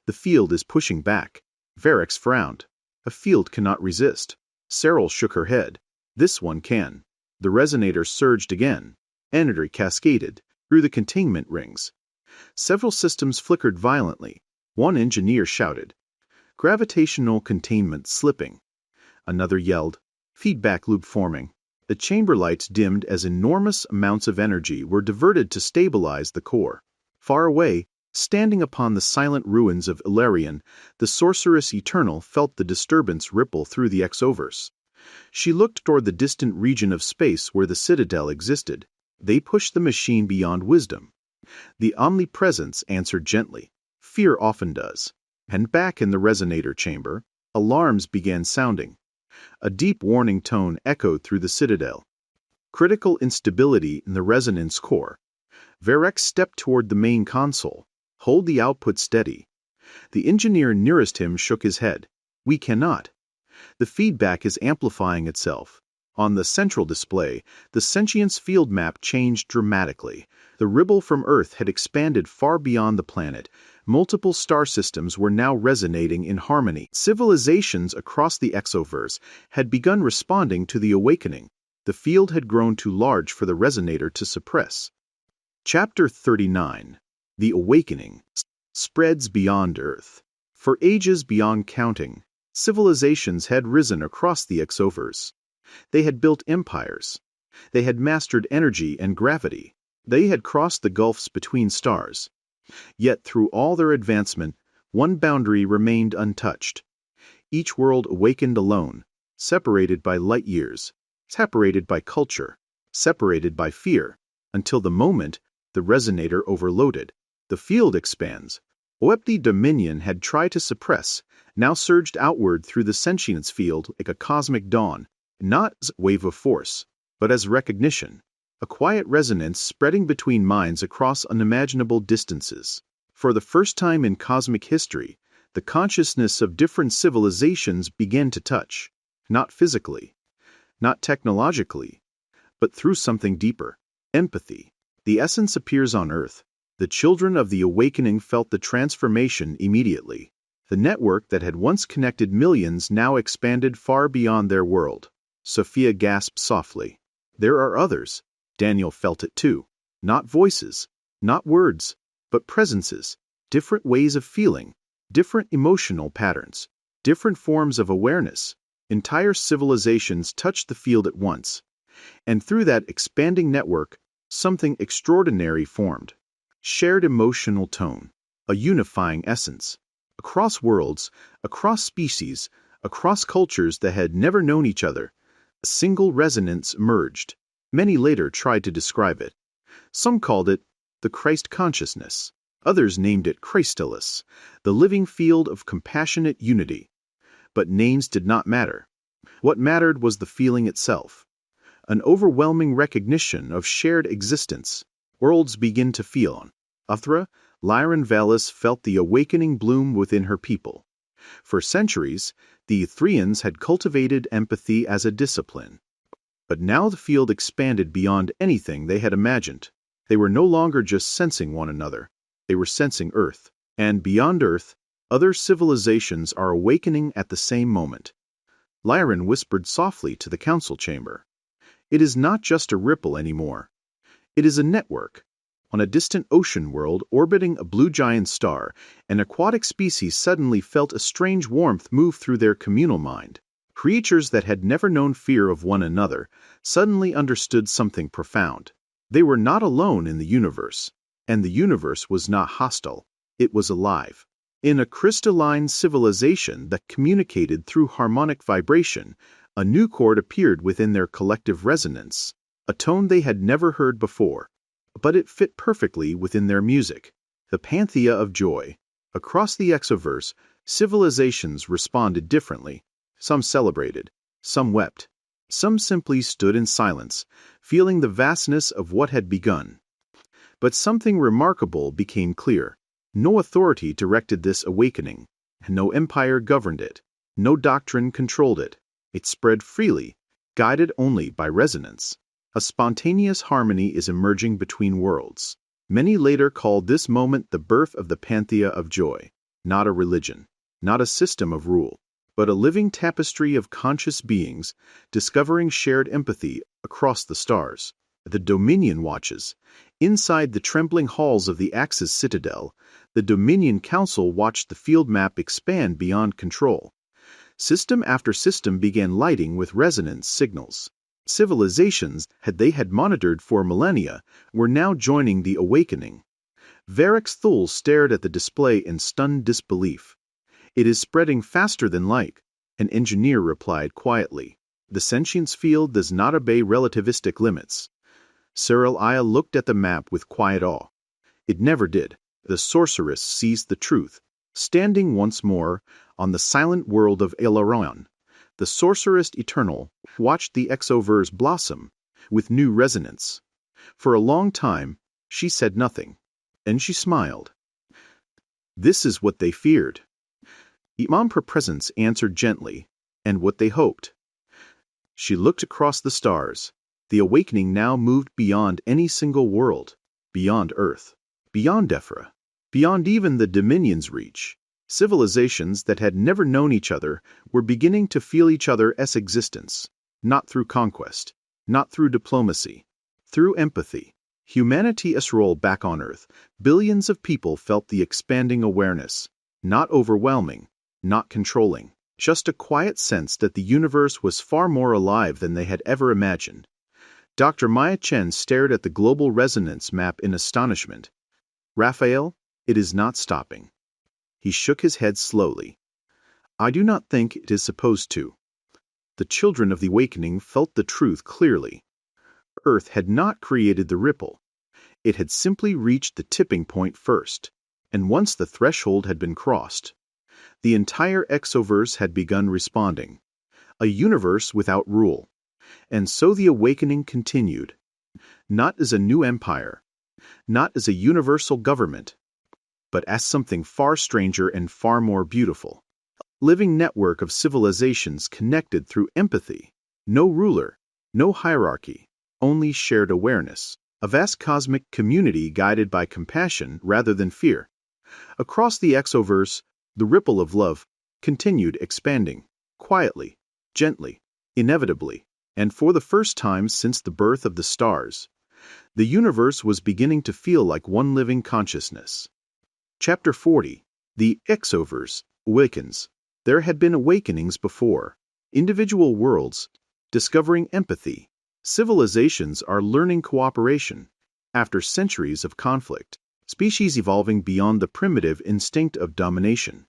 The field is pushing back. Varex frowned. A field cannot resist. Cyril shook her head. This one can. The resonator surged again. Energy cascaded through the containment rings. Several systems flickered violently. One engineer shouted, "Gravitational containment slipping." Another yelled, "Feedback loop forming." The chamber lights dimmed as enormous amounts of energy were diverted to stabilize the core. Far away, standing upon the silent ruins of Ilarion, the sorceress Eternal felt the disturbance ripple through the X-overs. She looked toward the distant region of space where the Citadel existed. They pushed the machine beyond wisdom. The omnipresence answered gently. Fear often does. And back in the resonator chamber, alarms began sounding. A deep warning tone echoed through the Citadel. Critical instability in the resonance core. Varex stepped toward the main console. Hold the output steady. The engineer nearest him shook his head. We cannot. The feedback is amplifying itself. On the central display, the sentience field map changed dramatically. The ripple from Earth had expanded far beyond the planet. Multiple star systems were now resonating in harmony. Civilizations across the exoverse had begun responding to the awakening. The field had grown too large for the resonator to suppress. Chapter 39. The Awakening spreads beyond Earth. For ages beyond counting, civilizations had risen across the exoverse. They had built empires. They had mastered energy and gravity. They had crossed the gulfs between stars. Yet through all their advancement, one boundary remained untouched. Each world awakened alone, separated by light years, separated by culture, separated by fear, until the moment the resonator overloaded. The field expands. What the Dominion had tried to suppress now surged outward through the sentience field like a cosmic dawn, not as a wave of force, but as recognition, a quiet resonance spreading between minds across unimaginable distances. For the first time in cosmic history, the consciousness of different civilizations began to touch, not physically, not technologically, but through something deeper, empathy. The essence appears on Earth. The children of the awakening felt the transformation immediately. The network that had once connected millions now expanded far beyond their world. Sophia gasped softly. There are others. Daniel felt it too. Not voices, not words, but presences, different ways of feeling, different emotional patterns, different forms of awareness. Entire civilizations touched the field at once. And through that expanding network, something extraordinary formed. Shared emotional tone, a unifying essence. Across worlds, across species, across cultures that had never known each other, a single resonance emerged. Many later tried to describe it. Some called it the Christ consciousness. Others named it Christolus, the living field of compassionate unity. But names did not matter. What mattered was the feeling itself. An overwhelming recognition of shared existence. Worlds begin to feel. Uthra, Lyran Valis felt the awakening bloom within her people. For centuries, the Ethrians had cultivated empathy as a discipline. But now the field expanded beyond anything they had imagined. They were no longer just sensing one another. They were sensing Earth. And beyond Earth, other civilizations are awakening at the same moment. Lyran whispered softly to the council chamber. It is not just a ripple anymore. It is a network. On a distant ocean world orbiting a blue giant star, an aquatic species suddenly felt a strange warmth move through their communal mind. Creatures that had never known fear of one another suddenly understood something profound. They were not alone in the universe, and the universe was not hostile. It was alive. In a crystalline civilization that communicated through harmonic vibration, a new chord appeared within their collective resonance, a tone they had never heard before. But it fit perfectly within their music, the panthea of joy. Across the exoverse, civilizations responded differently. Some celebrated, some wept, some simply stood in silence, feeling the vastness of what had begun. But something remarkable became clear. No authority directed this awakening, no empire governed it, no doctrine controlled it. It spread freely, guided only by resonance. A spontaneous harmony is emerging between worlds. Many later called this moment the birth of the panthea of joy, not a religion, not a system of rule, but a living tapestry of conscious beings discovering shared empathy across the stars. The Dominion watches. Inside the trembling halls of the Axis Citadel, the Dominion Council watched the field map expand beyond control. System after system began lighting with resonance signals. Civilizations they had monitored for millennia were now joining the awakening. Varix Thul stared at the display in stunned disbelief. It is spreading faster than light, an engineer replied quietly. The sentience field does not obey relativistic limits. Cyril Aya looked at the map with quiet awe. It never did. The sorceress seized the truth. Standing once more on the silent world of Elaron, the sorceress eternal watched the exoverse blossom with new resonance. For a long time, she said nothing. Then she smiled. This is what they feared. Imam Per Presence answered gently, and what they hoped. She looked across the stars. The awakening now moved beyond any single world, beyond Earth, beyond Ephra, beyond even the Dominion's reach. Civilizations that had never known each other were beginning to feel each other's existence, not through conquest, not through diplomacy, through empathy. Humanity's role back on Earth, billions of people felt the expanding awareness, not overwhelming, not controlling, just a quiet sense that the universe was far more alive than they had ever imagined. Dr. Maya Chen stared at the global resonance map in astonishment. Raphael, it is not stopping. He shook his head slowly. I do not think it is supposed to. The children of the awakening felt the truth clearly. Earth had not created the ripple. It had simply reached the tipping point first, and once the threshold had been crossed, the entire exoverse had begun responding. A universe without rule. And so the awakening continued. Not as a new empire, not as a universal government, but as something far stranger and far more beautiful. A living network of civilizations connected through empathy. No ruler, no hierarchy, only shared awareness. A vast cosmic community guided by compassion rather than fear. Across the exoverse, the ripple of love continued expanding, quietly, gently, inevitably, and for the first time since the birth of the stars, the universe was beginning to feel like one living consciousness. Chapter 40. The Exoverse Awakens. There had been awakenings before. Individual worlds, discovering empathy. Civilizations are learning cooperation. After centuries of conflict, species evolving beyond the primitive instinct of domination.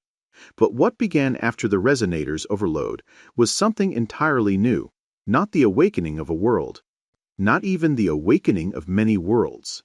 But what began after the resonator's overload was something entirely new. Not the awakening of a world. Not even the awakening of many worlds.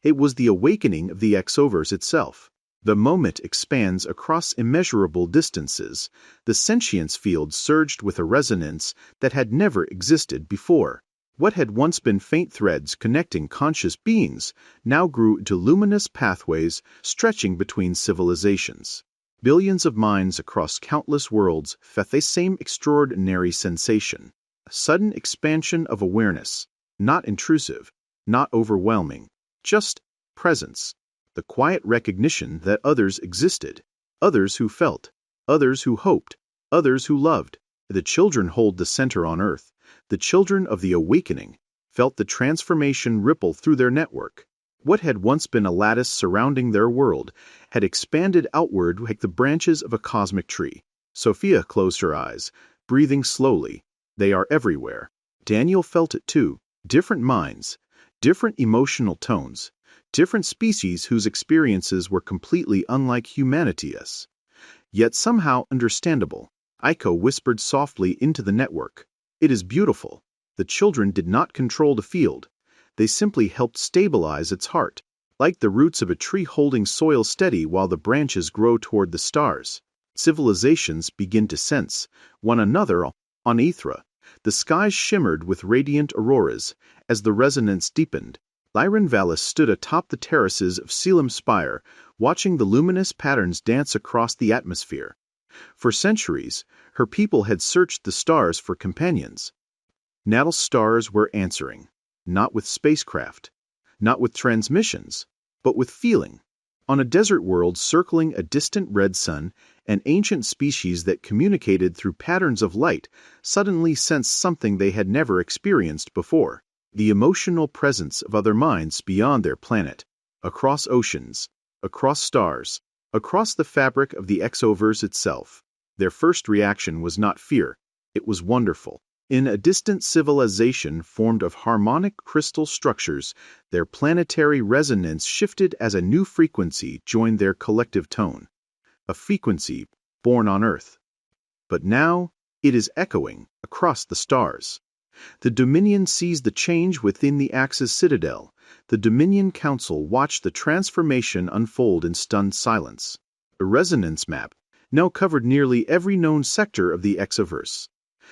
It was the awakening of the exoverse itself. The moment expands across immeasurable distances. The sentience field surged with a resonance that had never existed before. What had once been faint threads connecting conscious beings now grew into luminous pathways stretching between civilizations. Billions of minds across countless worlds felt the same extraordinary sensation. A sudden expansion of awareness, not intrusive, not overwhelming, just presence. The quiet recognition that others existed, others who felt, others who hoped, others who loved. The children hold the center on Earth. The children of the awakening felt the transformation ripple through their network. What had once been a lattice surrounding their world had expanded outward like the branches of a cosmic tree. Sophia closed her eyes, breathing slowly. They are everywhere. Daniel felt it too. Different minds, different emotional tones, different species whose experiences were completely unlike humanity's. Yet somehow understandable. Aiko whispered softly into the network. It is beautiful. The children did not control the field. They simply helped stabilize its heart, like the roots of a tree holding soil steady while the branches grow toward the stars. Civilizations begin to sense one another on Ethra. The skies shimmered with radiant auroras as the resonance deepened. Lyran Valis stood atop the terraces of Selim Spire, watching the luminous patterns dance across the atmosphere. For centuries, her people had searched the stars for companions. Natal's stars were answering, not with spacecraft, not with transmissions, but with feeling. On a desert world circling a distant red sun, an ancient species that communicated through patterns of light suddenly sensed something they had never experienced before. The emotional presence of other minds beyond their planet, across oceans, across stars, across the fabric of the exoverse itself. Their first reaction was not fear, it was wonderful. In a distant civilization formed of harmonic crystal structures, their planetary resonance shifted as a new frequency joined their collective tone. A frequency born on Earth. But now, it is echoing across the stars. The Dominion sees the change within the Axis citadel. The Dominion Council watched the transformation unfold in stunned silence. A resonance map now covered nearly every known sector of the exoverse.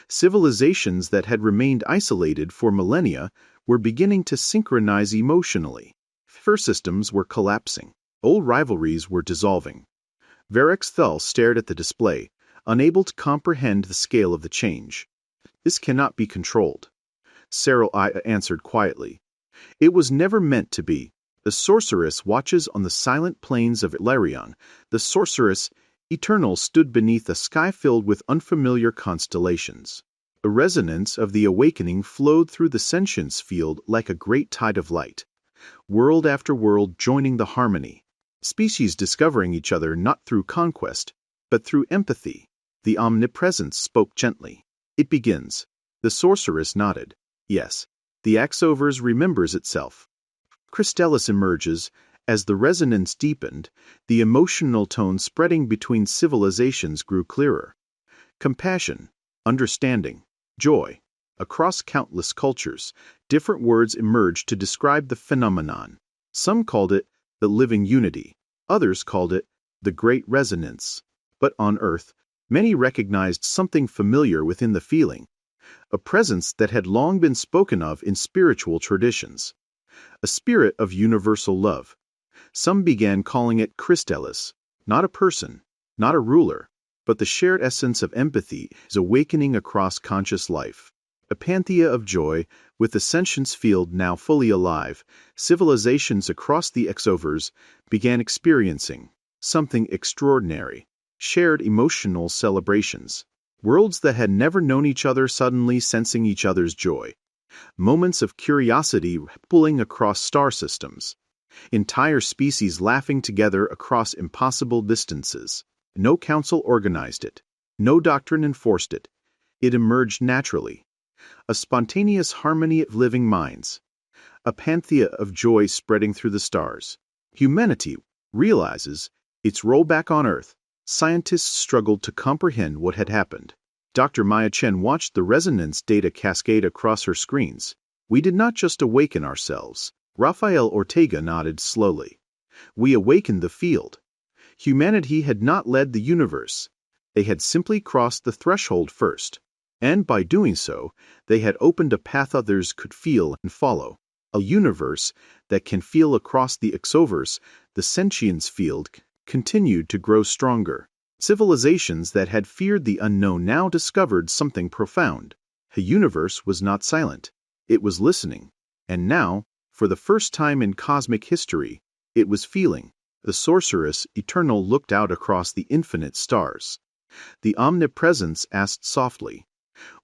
Civilizations that had remained isolated for millennia were beginning to synchronize emotionally. First systems were collapsing. Old rivalries were dissolving. Varix Thal stared at the display, unable to comprehend the scale of the change. This cannot be controlled. Cyril I answered quietly. It was never meant to be. The sorceress watches on the silent plains of Ilarion. The sorceress, eternal, stood beneath a sky filled with unfamiliar constellations. The resonance of the awakening flowed through the sentience field like a great tide of light. World after world joining the harmony. Species discovering each other not through conquest, but through empathy. The omnipresence spoke gently. It begins. The sorceress nodded. Yes. The Axovers remembers itself. Christelis emerges. As the resonance deepened, the emotional tone spreading between civilizations grew clearer. Compassion, understanding, joy. Across countless cultures, different words emerged to describe the phenomenon. Some called it the living unity. Others called it the great resonance. But on Earth, many recognized something familiar within the feeling. A presence that had long been spoken of in spiritual traditions. A spirit of universal love. Some began calling it Christelis, not a person, not a ruler, but the shared essence of empathy is awakening across conscious life. A panthea of joy, with the sentience field now fully alive, civilizations across the Exovers began experiencing something extraordinary. Shared emotional celebrations. Worlds that had never known each other suddenly sensing each other's joy. Moments of curiosity pulling across star systems. Entire species laughing together across impossible distances. No council organized it. No doctrine enforced it. It emerged naturally. A spontaneous harmony of living minds. A panthea of joy spreading through the stars. Humanity realizes its role back on Earth. Scientists struggled to comprehend what had happened. Dr. Maya Chen watched the resonance data cascade across her screens. We did not just awaken ourselves. Rafael Ortega nodded slowly. We awakened the field. Humanity had not led the universe. They had simply crossed the threshold first. And by doing so, they had opened a path others could feel and follow. A universe that can feel across the Exovers, the sentience field, continued to grow stronger. Civilizations that had feared the unknown now discovered something profound. The universe was not silent. It was listening. And now, for the first time in cosmic history, it was feeling. The sorceress, eternal, looked out across the infinite stars. The omnipresence asked softly,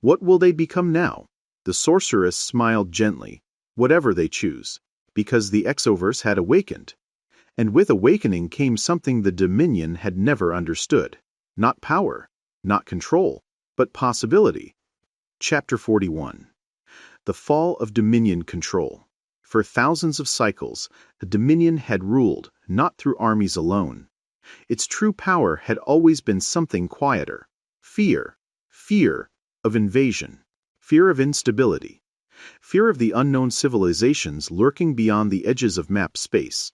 "What will they become now?" The sorceress smiled gently. "Whatever they choose." Because the Exovers had awakened. And with awakening came something the Dominion had never understood. Not power, not control, but possibility. Chapter 41. The Fall of Dominion Control. For thousands of cycles, the Dominion had ruled, not through armies alone. Its true power had always been something quieter. Fear. Fear of invasion. Fear of instability. Fear of the unknown civilizations lurking beyond the edges of map space.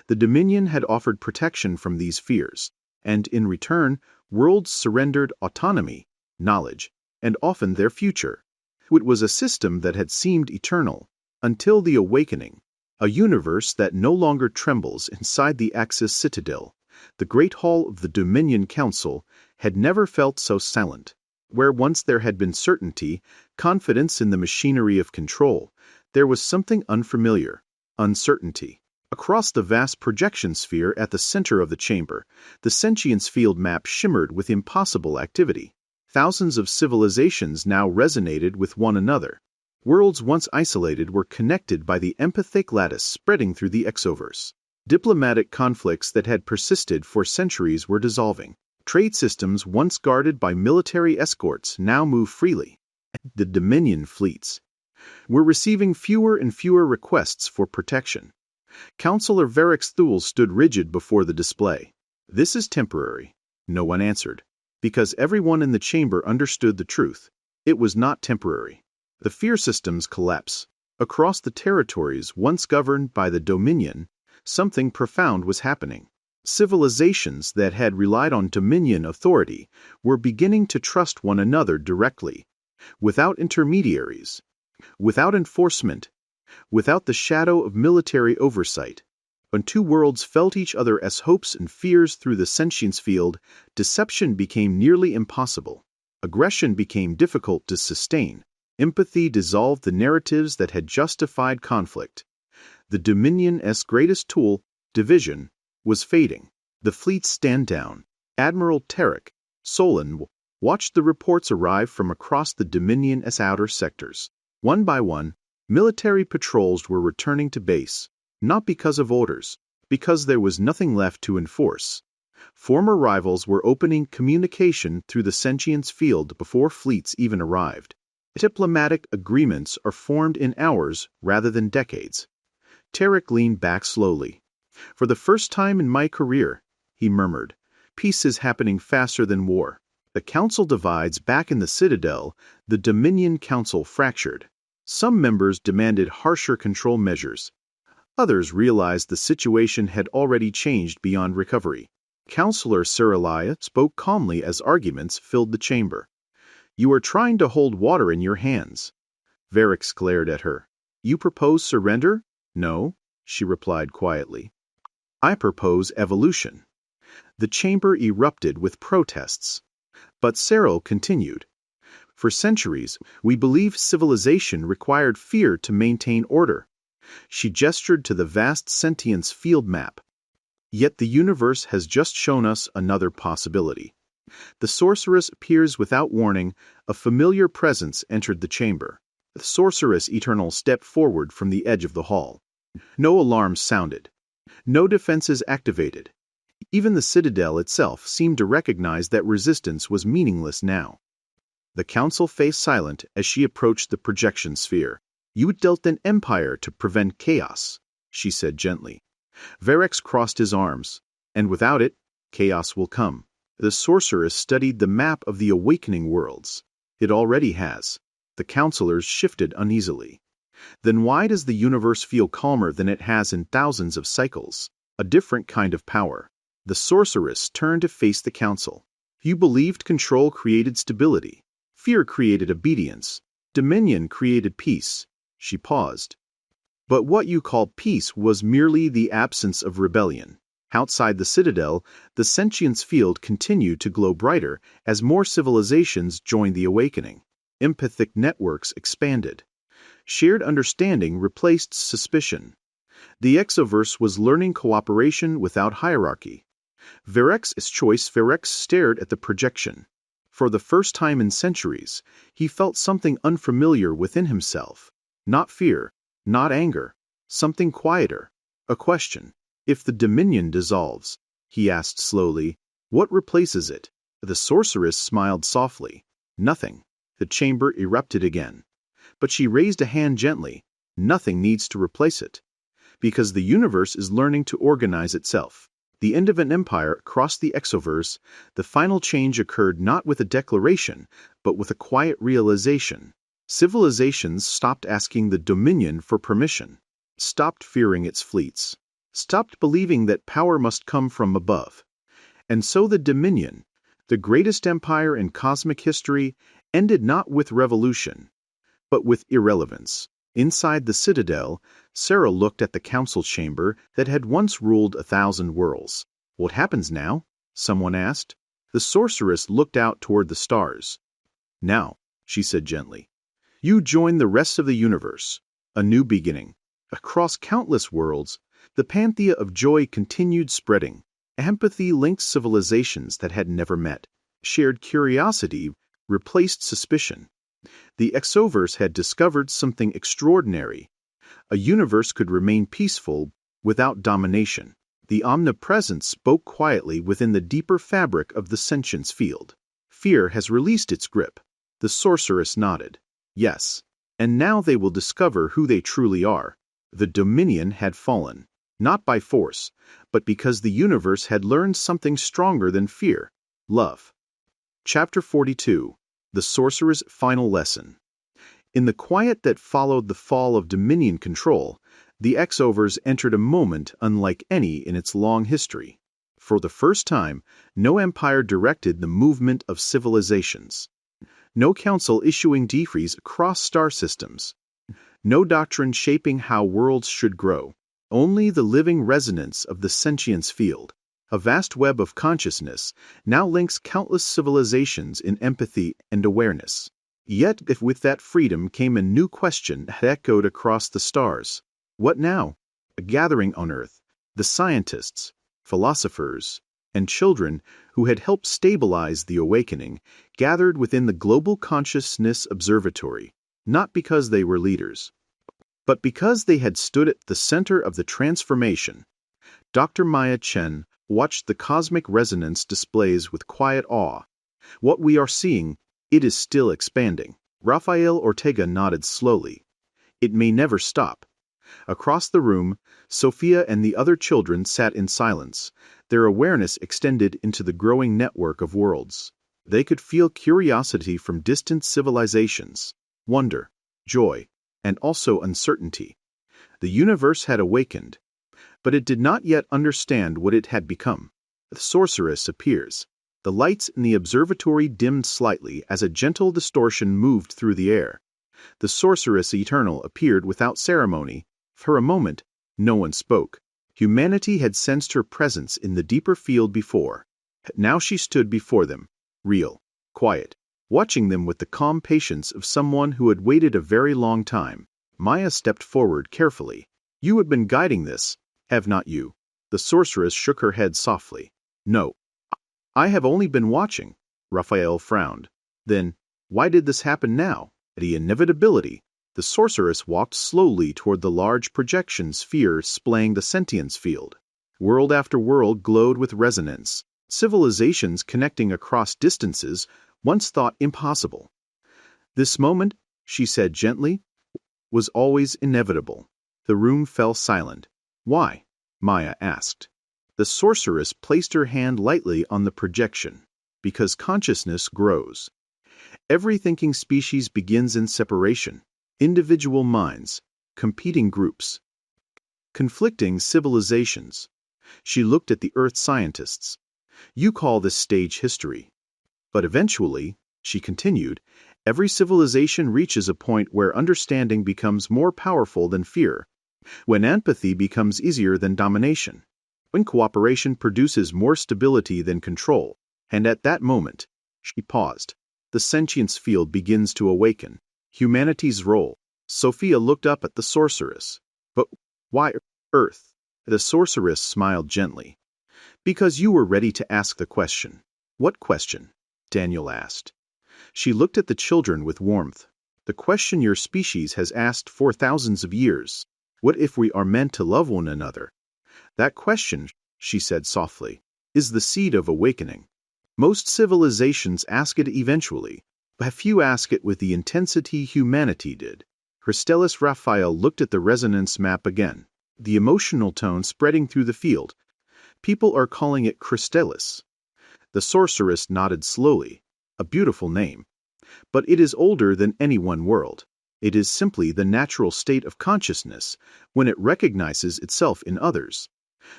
The Dominion had offered protection from these fears, and in return, worlds surrendered autonomy, knowledge, and often their future. It was a system that had seemed eternal, until the awakening, a universe that no longer trembles inside the Axis Citadel. The great hall of the Dominion Council had never felt so silent. Where once there had been certainty, confidence in the machinery of control, there was something unfamiliar, uncertainty. Across the vast projection sphere at the center of the chamber, the sentience field map shimmered with impossible activity. Thousands of civilizations now resonated with one another. Worlds once isolated were connected by the empathic lattice spreading through the Exovers. Diplomatic conflicts that had persisted for centuries were dissolving. Trade systems once guarded by military escorts now move freely. The Dominion fleets were receiving fewer and fewer requests for protection. Counselor Varric Thule stood rigid before the display. "This is temporary." No one answered, because everyone in the chamber understood the truth. It was not temporary. The fear systems collapse. Across the territories once governed by the Dominion, something profound was happening. Civilizations that had relied on Dominion authority were beginning to trust one another directly, without intermediaries, without enforcement, without the shadow of military oversight. When two worlds felt each other as hopes and fears through the sentience field, deception became nearly impossible. Aggression became difficult to sustain. Empathy dissolved the narratives that had justified conflict. The Dominion's greatest tool, division, was fading. The fleets stand down. Admiral Tarek Solon watched the reports arrive from across the Dominion's outer sectors. One by one, military patrols were returning to base, not because of orders, because there was nothing left to enforce. Former rivals were opening communication through the sentience field before fleets even arrived. Diplomatic agreements are formed in hours rather than decades. Tarek leaned back slowly. "For the first time in my career," he murmured, "peace is happening faster than war." The council divides back in the Citadel. The Dominion Council fractured. Some members demanded harsher control measures. Others realized the situation had already changed beyond recovery. Councillor Saralia spoke calmly as arguments filled the chamber. "You are trying to hold water in your hands." Varix glared at her. "You propose surrender?" "No," she replied quietly. "I propose evolution." The chamber erupted with protests. But Cyril continued. "For centuries, we believed civilization required fear to maintain order." She gestured to the vast sentience field map. "Yet the universe has just shown us another possibility." The sorceress appears without warning. A familiar presence entered the chamber. The sorceress Eternal stepped forward from the edge of the hall. No alarms sounded. No defenses activated. Even the Citadel itself seemed to recognize that resistance was meaningless now. The council faced silent as she approached the projection sphere. "You dealt an empire to prevent chaos," she said gently. Varix crossed his arms. "And without it, chaos will come." The sorceress studied the map of the awakening worlds. "It already has." The councillors shifted uneasily. "Then why does the universe feel calmer than it has in thousands of cycles?" A different kind of power. The sorceress turned to face the council. "You believed control created stability. Fear created obedience. Dominion created peace." She paused. "But what you call peace was merely the absence of rebellion." Outside the Citadel, the sentience field continued to glow brighter as more civilizations joined the awakening. Empathic networks expanded. Shared understanding replaced suspicion. The exoverse was learning cooperation without hierarchy. Varix stared at the projection. For the first time in centuries, he felt something unfamiliar within himself. Not fear, not anger, something quieter. A question. "If the Dominion dissolves," he asked slowly, "what replaces it?" The sorceress smiled softly. "Nothing." The chamber erupted again. But she raised a hand gently. "Nothing needs to replace it. Because the universe is learning to organize itself." The end of an empire crossed the exoverse. The final change occurred not with a declaration, but with a quiet realization. Civilizations stopped asking the Dominion for permission, stopped fearing its fleets, stopped believing that power must come from above. And so the Dominion, the greatest empire in cosmic history, ended not with revolution, but with irrelevance. Inside the Citadel, Sarah looked at the council chamber that had once ruled 1,000 worlds. "What happens now?" someone asked. The sorceress looked out toward the stars. "Now," she said gently, "you join the rest of the universe. A new beginning. Across countless worlds, the pantheon of joy continued spreading. Empathy linked civilizations that had never met. Shared curiosity replaced suspicion. The exoverse had discovered something extraordinary. A universe could remain peaceful without domination. The omnipresence spoke quietly within the deeper fabric of the sentience field. "Fear has released its grip." The sorceress nodded. "Yes. And now they will discover who they truly are." The Dominion had fallen, not by force, but because the universe had learned something stronger than fear: love. Chapter 42. The Sorcerer's Final Lesson. In the quiet that followed the fall of Dominion control, the exovers entered a moment unlike any in its long history. For the first time, no empire directed the movement of civilizations. No council issuing decrees across star systems. No doctrine shaping how worlds should grow. Only the living resonance of the sentience field. A vast web of consciousness now links countless civilizations in empathy and awareness. Yet, if with that freedom came a new question that echoed across the stars. What now? A gathering on Earth, the scientists, philosophers, and children who had helped stabilize the awakening gathered within the Global Consciousness Observatory, not because they were leaders, but because they had stood at the center of the transformation. Dr. Maya Chen watched the cosmic resonance displays with quiet awe. What we are seeing, it is still expanding. Rafael Ortega nodded slowly. It may never stop. Across the room, Sophia and the other children sat in silence, their awareness extended into the growing network of worlds. They could feel curiosity from distant civilizations, wonder, joy, and also uncertainty. The universe had awakened, but it did not yet understand what it had become. The sorceress appears. The lights in the observatory dimmed slightly as a gentle distortion moved through the air. The sorceress eternal appeared without ceremony. For a moment, no one spoke. Humanity had sensed her presence in the deeper field before. Now she stood before them, real, quiet, watching them with the calm patience of someone who had waited a very long time. Maya stepped forward carefully. You have been guiding this, have not you? The sorceress shook her head softly. No. I have only been watching. Raphael frowned. Then, why did this happen now? The inevitability. The sorceress walked slowly toward the large projection sphere displaying the sentience field. World after world glowed with resonance. Civilizations connecting across distances once thought impossible. This moment, she said gently, was always inevitable. The room fell silent. Why? Maya asked. The sorceress placed her hand lightly on the projection. Because consciousness grows. Every thinking species begins in separation. Individual minds, competing groups, conflicting civilizations. She looked at the Earth scientists. You call this stage history. But eventually, she continued, every civilization reaches a point where understanding becomes more powerful than fear, when empathy becomes easier than domination, when cooperation produces more stability than control, and at that moment, she paused. The sentience field begins to awaken. Humanity's role. Sophia looked up at the sorceress. But why Earth? The sorceress smiled gently. Because you were ready to ask the question. What question? Daniel asked. She looked at the children with warmth. The question your species has asked for thousands of years. What if we are meant to love one another? That question, she said softly, is the seed of awakening. Most civilizations ask it eventually, but few ask it with the intensity humanity did. Christelis Raphael looked at the resonance map again, the emotional tone spreading through the field. People are calling it Christelis. The sorceress nodded slowly. A beautiful name. But it is older than any one world. It is simply the natural state of consciousness when it recognizes itself in others.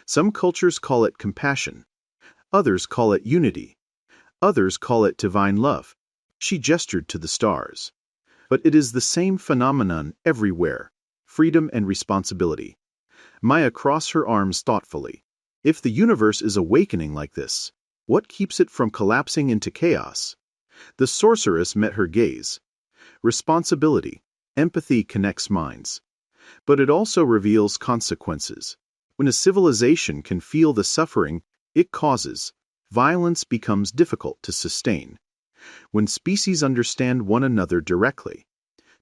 Some cultures call it compassion. Others call it unity. Others call it divine love. She gestured to the stars. But it is the same phenomenon everywhere, freedom and responsibility. Maya crossed her arms thoughtfully. If the universe is awakening like this, what keeps it from collapsing into chaos? The sorceress met her gaze. Responsibility, empathy connects minds. But it also reveals consequences. When a civilization can feel the suffering it causes, violence becomes difficult to sustain. When species understand one another directly,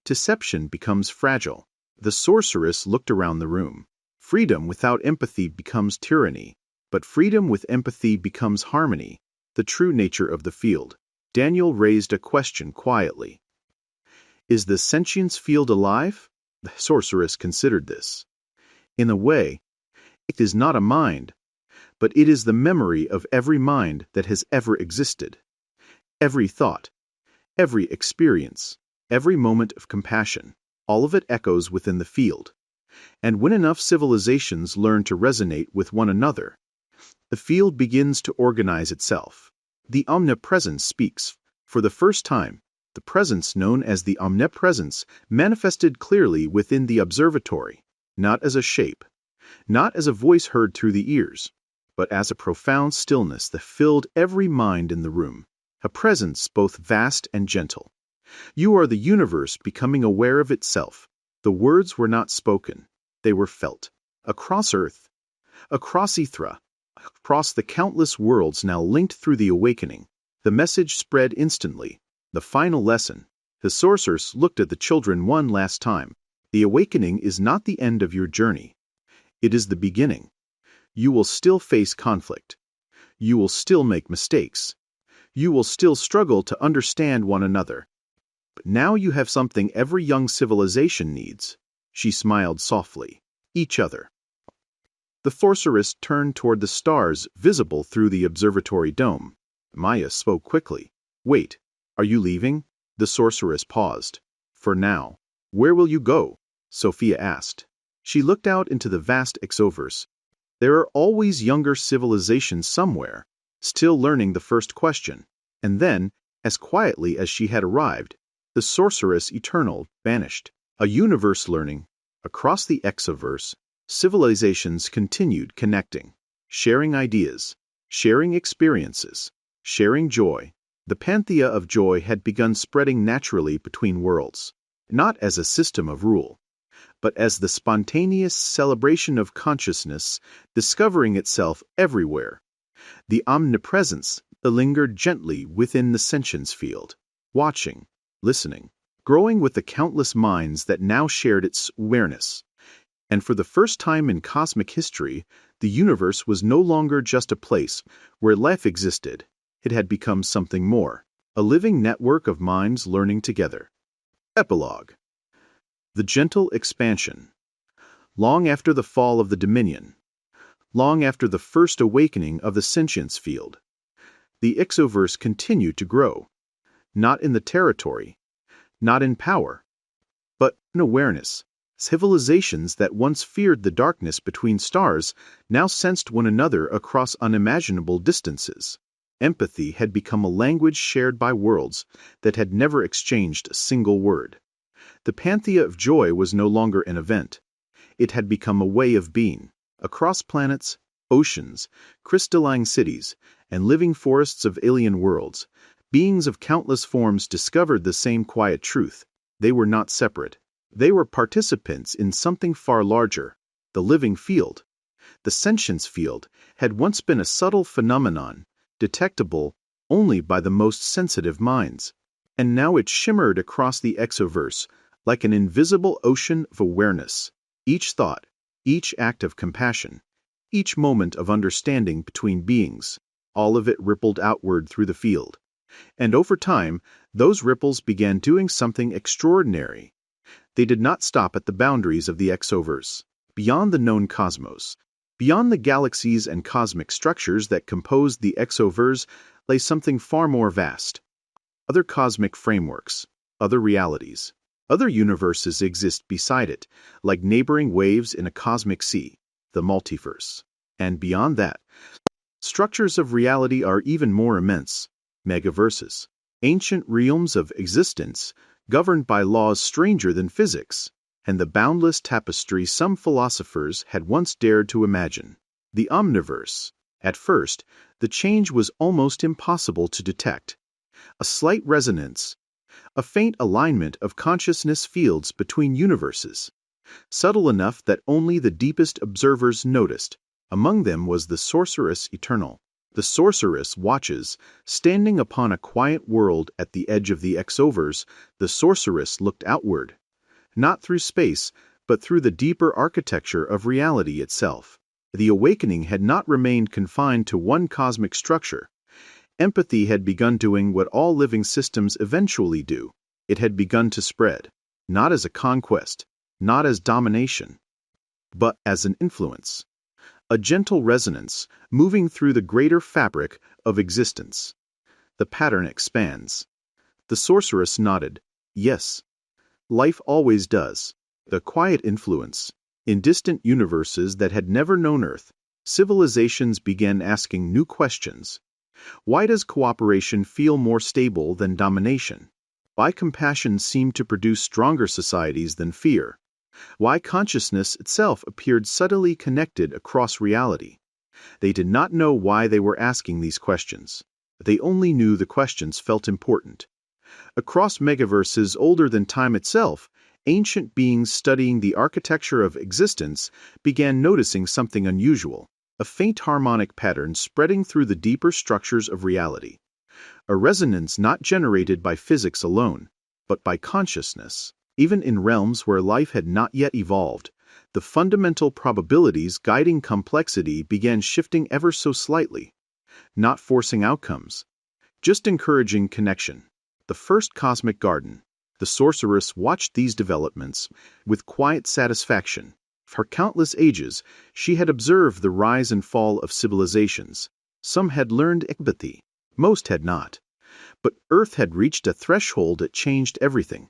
deception becomes fragile. The sorceress looked around the room. Freedom without empathy becomes tyranny, but freedom with empathy becomes harmony, the true nature of the field. Daniel raised a question quietly. Is the sentience field alive? The sorceress considered this. In a way, it is not a mind, but it is the memory of every mind that has ever existed. Every thought, every experience, every moment of compassion, all of it echoes within the field. And when enough civilizations learn to resonate with one another, the field begins to organize itself. The omnipresence speaks. For the first time, the presence known as the omnipresence manifested clearly within the observatory, not as a shape, not as a voice heard through the ears, but as a profound stillness that filled every mind in the room, a presence both vast and gentle. You are the universe becoming aware of itself. The words were not spoken, they were felt. Across Earth, across Ithra, across the countless worlds now linked through the awakening, the message spread instantly. The final lesson. The sorceress looked at the children one last time. The awakening is not the end of your journey. It is the beginning. You will still face conflict. You will still make mistakes. You will still struggle to understand one another. But now you have something every young civilization needs. She smiled softly. Each other. The sorceress turned toward the stars visible through the observatory dome. Maya spoke quickly. Wait, are you leaving? The sorceress paused. For now. Where will you go? Sophia asked. She looked out into the vast exoverse. There are always younger civilizations somewhere, still learning the first question. And then, as quietly as she had arrived, the sorceress eternal vanished. A universe learning. Across the exoverse, civilizations continued connecting, sharing ideas, sharing experiences, sharing joy. The pantheon of joy had begun spreading naturally between worlds, not as a system of rule, but as the spontaneous celebration of consciousness discovering itself everywhere. The omnipresence lingered gently within the sentience field, watching, listening, growing with the countless minds that now shared its awareness. And for the first time in cosmic history, the universe was no longer just a place where life existed. It had become something more, a living network of minds learning together. Epilogue. The gentle expansion. Long after the fall of the Dominion, long after the first awakening of the sentience field, the exoverse continued to grow, not in the territory, not in power, but in awareness. Civilizations that once feared the darkness between stars now sensed one another across unimaginable distances. Empathy had become a language shared by worlds that had never exchanged a single word. The pantheon of joy was no longer an event. It had become a way of being. Across planets, oceans, crystalline cities, and living forests of alien worlds, beings of countless forms discovered the same quiet truth. They were not separate. They were participants in something far larger, the living field. The sentience field had once been a subtle phenomenon, detectable only by the most sensitive minds. And now it shimmered across the exoverse like an invisible ocean of awareness. Each thought, each act of compassion, each moment of understanding between beings, all of it rippled outward through the field. And over time, those ripples began doing something extraordinary. They did not stop at the boundaries of the exoverse. Beyond the known cosmos, beyond the galaxies and cosmic structures that composed the exoverse, lay something far more vast. Other cosmic frameworks, other realities, other universes exist beside it, like neighboring waves in a cosmic sea, the multiverse. And beyond that, structures of reality are even more immense, megaverses, ancient realms of existence governed by laws stranger than physics, and the boundless tapestry some philosophers had once dared to imagine. The omniverse. At first, the change was almost impossible to detect. A slight resonance, a faint alignment of consciousness fields between universes, subtle enough that only the deepest observers noticed. Among them was the sorceress eternal. The sorceress watches, standing upon a quiet world at the edge of the exoverse. The sorceress looked outward, not through space, but through the deeper architecture of reality itself. The awakening had not remained confined to one cosmic structure. Empathy had begun doing what all living systems eventually do. It had begun to spread, not as a conquest, not as domination, but as an influence. A gentle resonance moving through the greater fabric of existence. The pattern expands. The sorceress nodded. Yes. Life always does. The quiet influence. In distant universes that had never known Earth, civilizations began asking new questions. Why does cooperation feel more stable than domination? Why compassion seemed to produce stronger societies than fear? Why consciousness itself appeared subtly connected across reality? They did not know why they were asking these questions. They only knew the questions felt important. Across megaverses older than time itself, ancient beings studying the architecture of existence began noticing something unusual, a faint harmonic pattern spreading through the deeper structures of reality. A resonance not generated by physics alone, but by consciousness. Even in realms where life had not yet evolved, the fundamental probabilities guiding complexity began shifting ever so slightly, not forcing outcomes, just encouraging connection. The first cosmic garden. The sorceress watched these developments with quiet satisfaction. For countless ages, she had observed the rise and fall of civilizations. Some had learned empathy, most had not. But Earth had reached a threshold that changed everything.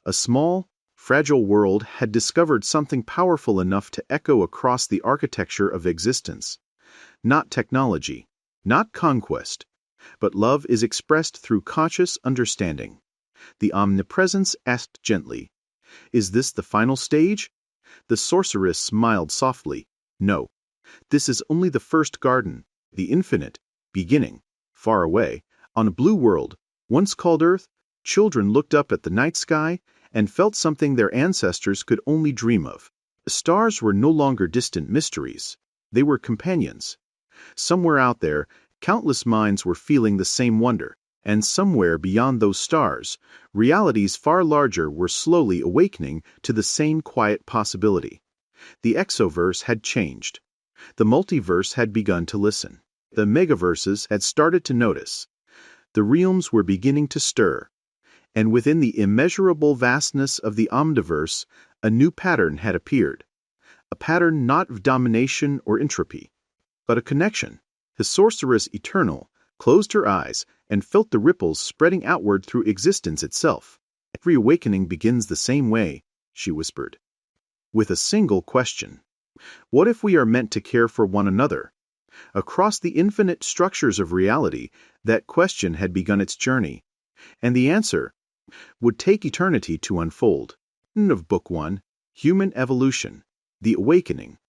A small, fragile world had discovered something powerful enough to echo across the architecture of existence. Not technology, not conquest, but love is expressed through conscious understanding. The omnipresence asked gently, "Is this the final stage?" The sorceress smiled softly. "No. This is only the first garden, the infinite, beginning." Far away, on a blue world, once called Earth, children looked up at the night sky and felt something their ancestors could only dream of. Stars were no longer distant mysteries. They were companions. Somewhere out there, countless minds were feeling the same wonder, and somewhere beyond those stars, realities far larger were slowly awakening to the same quiet possibility. The exoverse had changed. The multiverse had begun to listen. The megaverses had started to notice. The realms were beginning to stir. And within the immeasurable vastness of the omniverse, a new pattern had appeared. A pattern not of domination or entropy, but a connection. The sorceress eternal closed her eyes and felt the ripples spreading outward through existence itself. "Every awakening begins the same way," she whispered. "With a single question. What if we are meant to care for one another?" Across the infinite structures of reality, that question had begun its journey. And the answer would take eternity to unfold. End of Book 1, Human Evolution, The Awakening.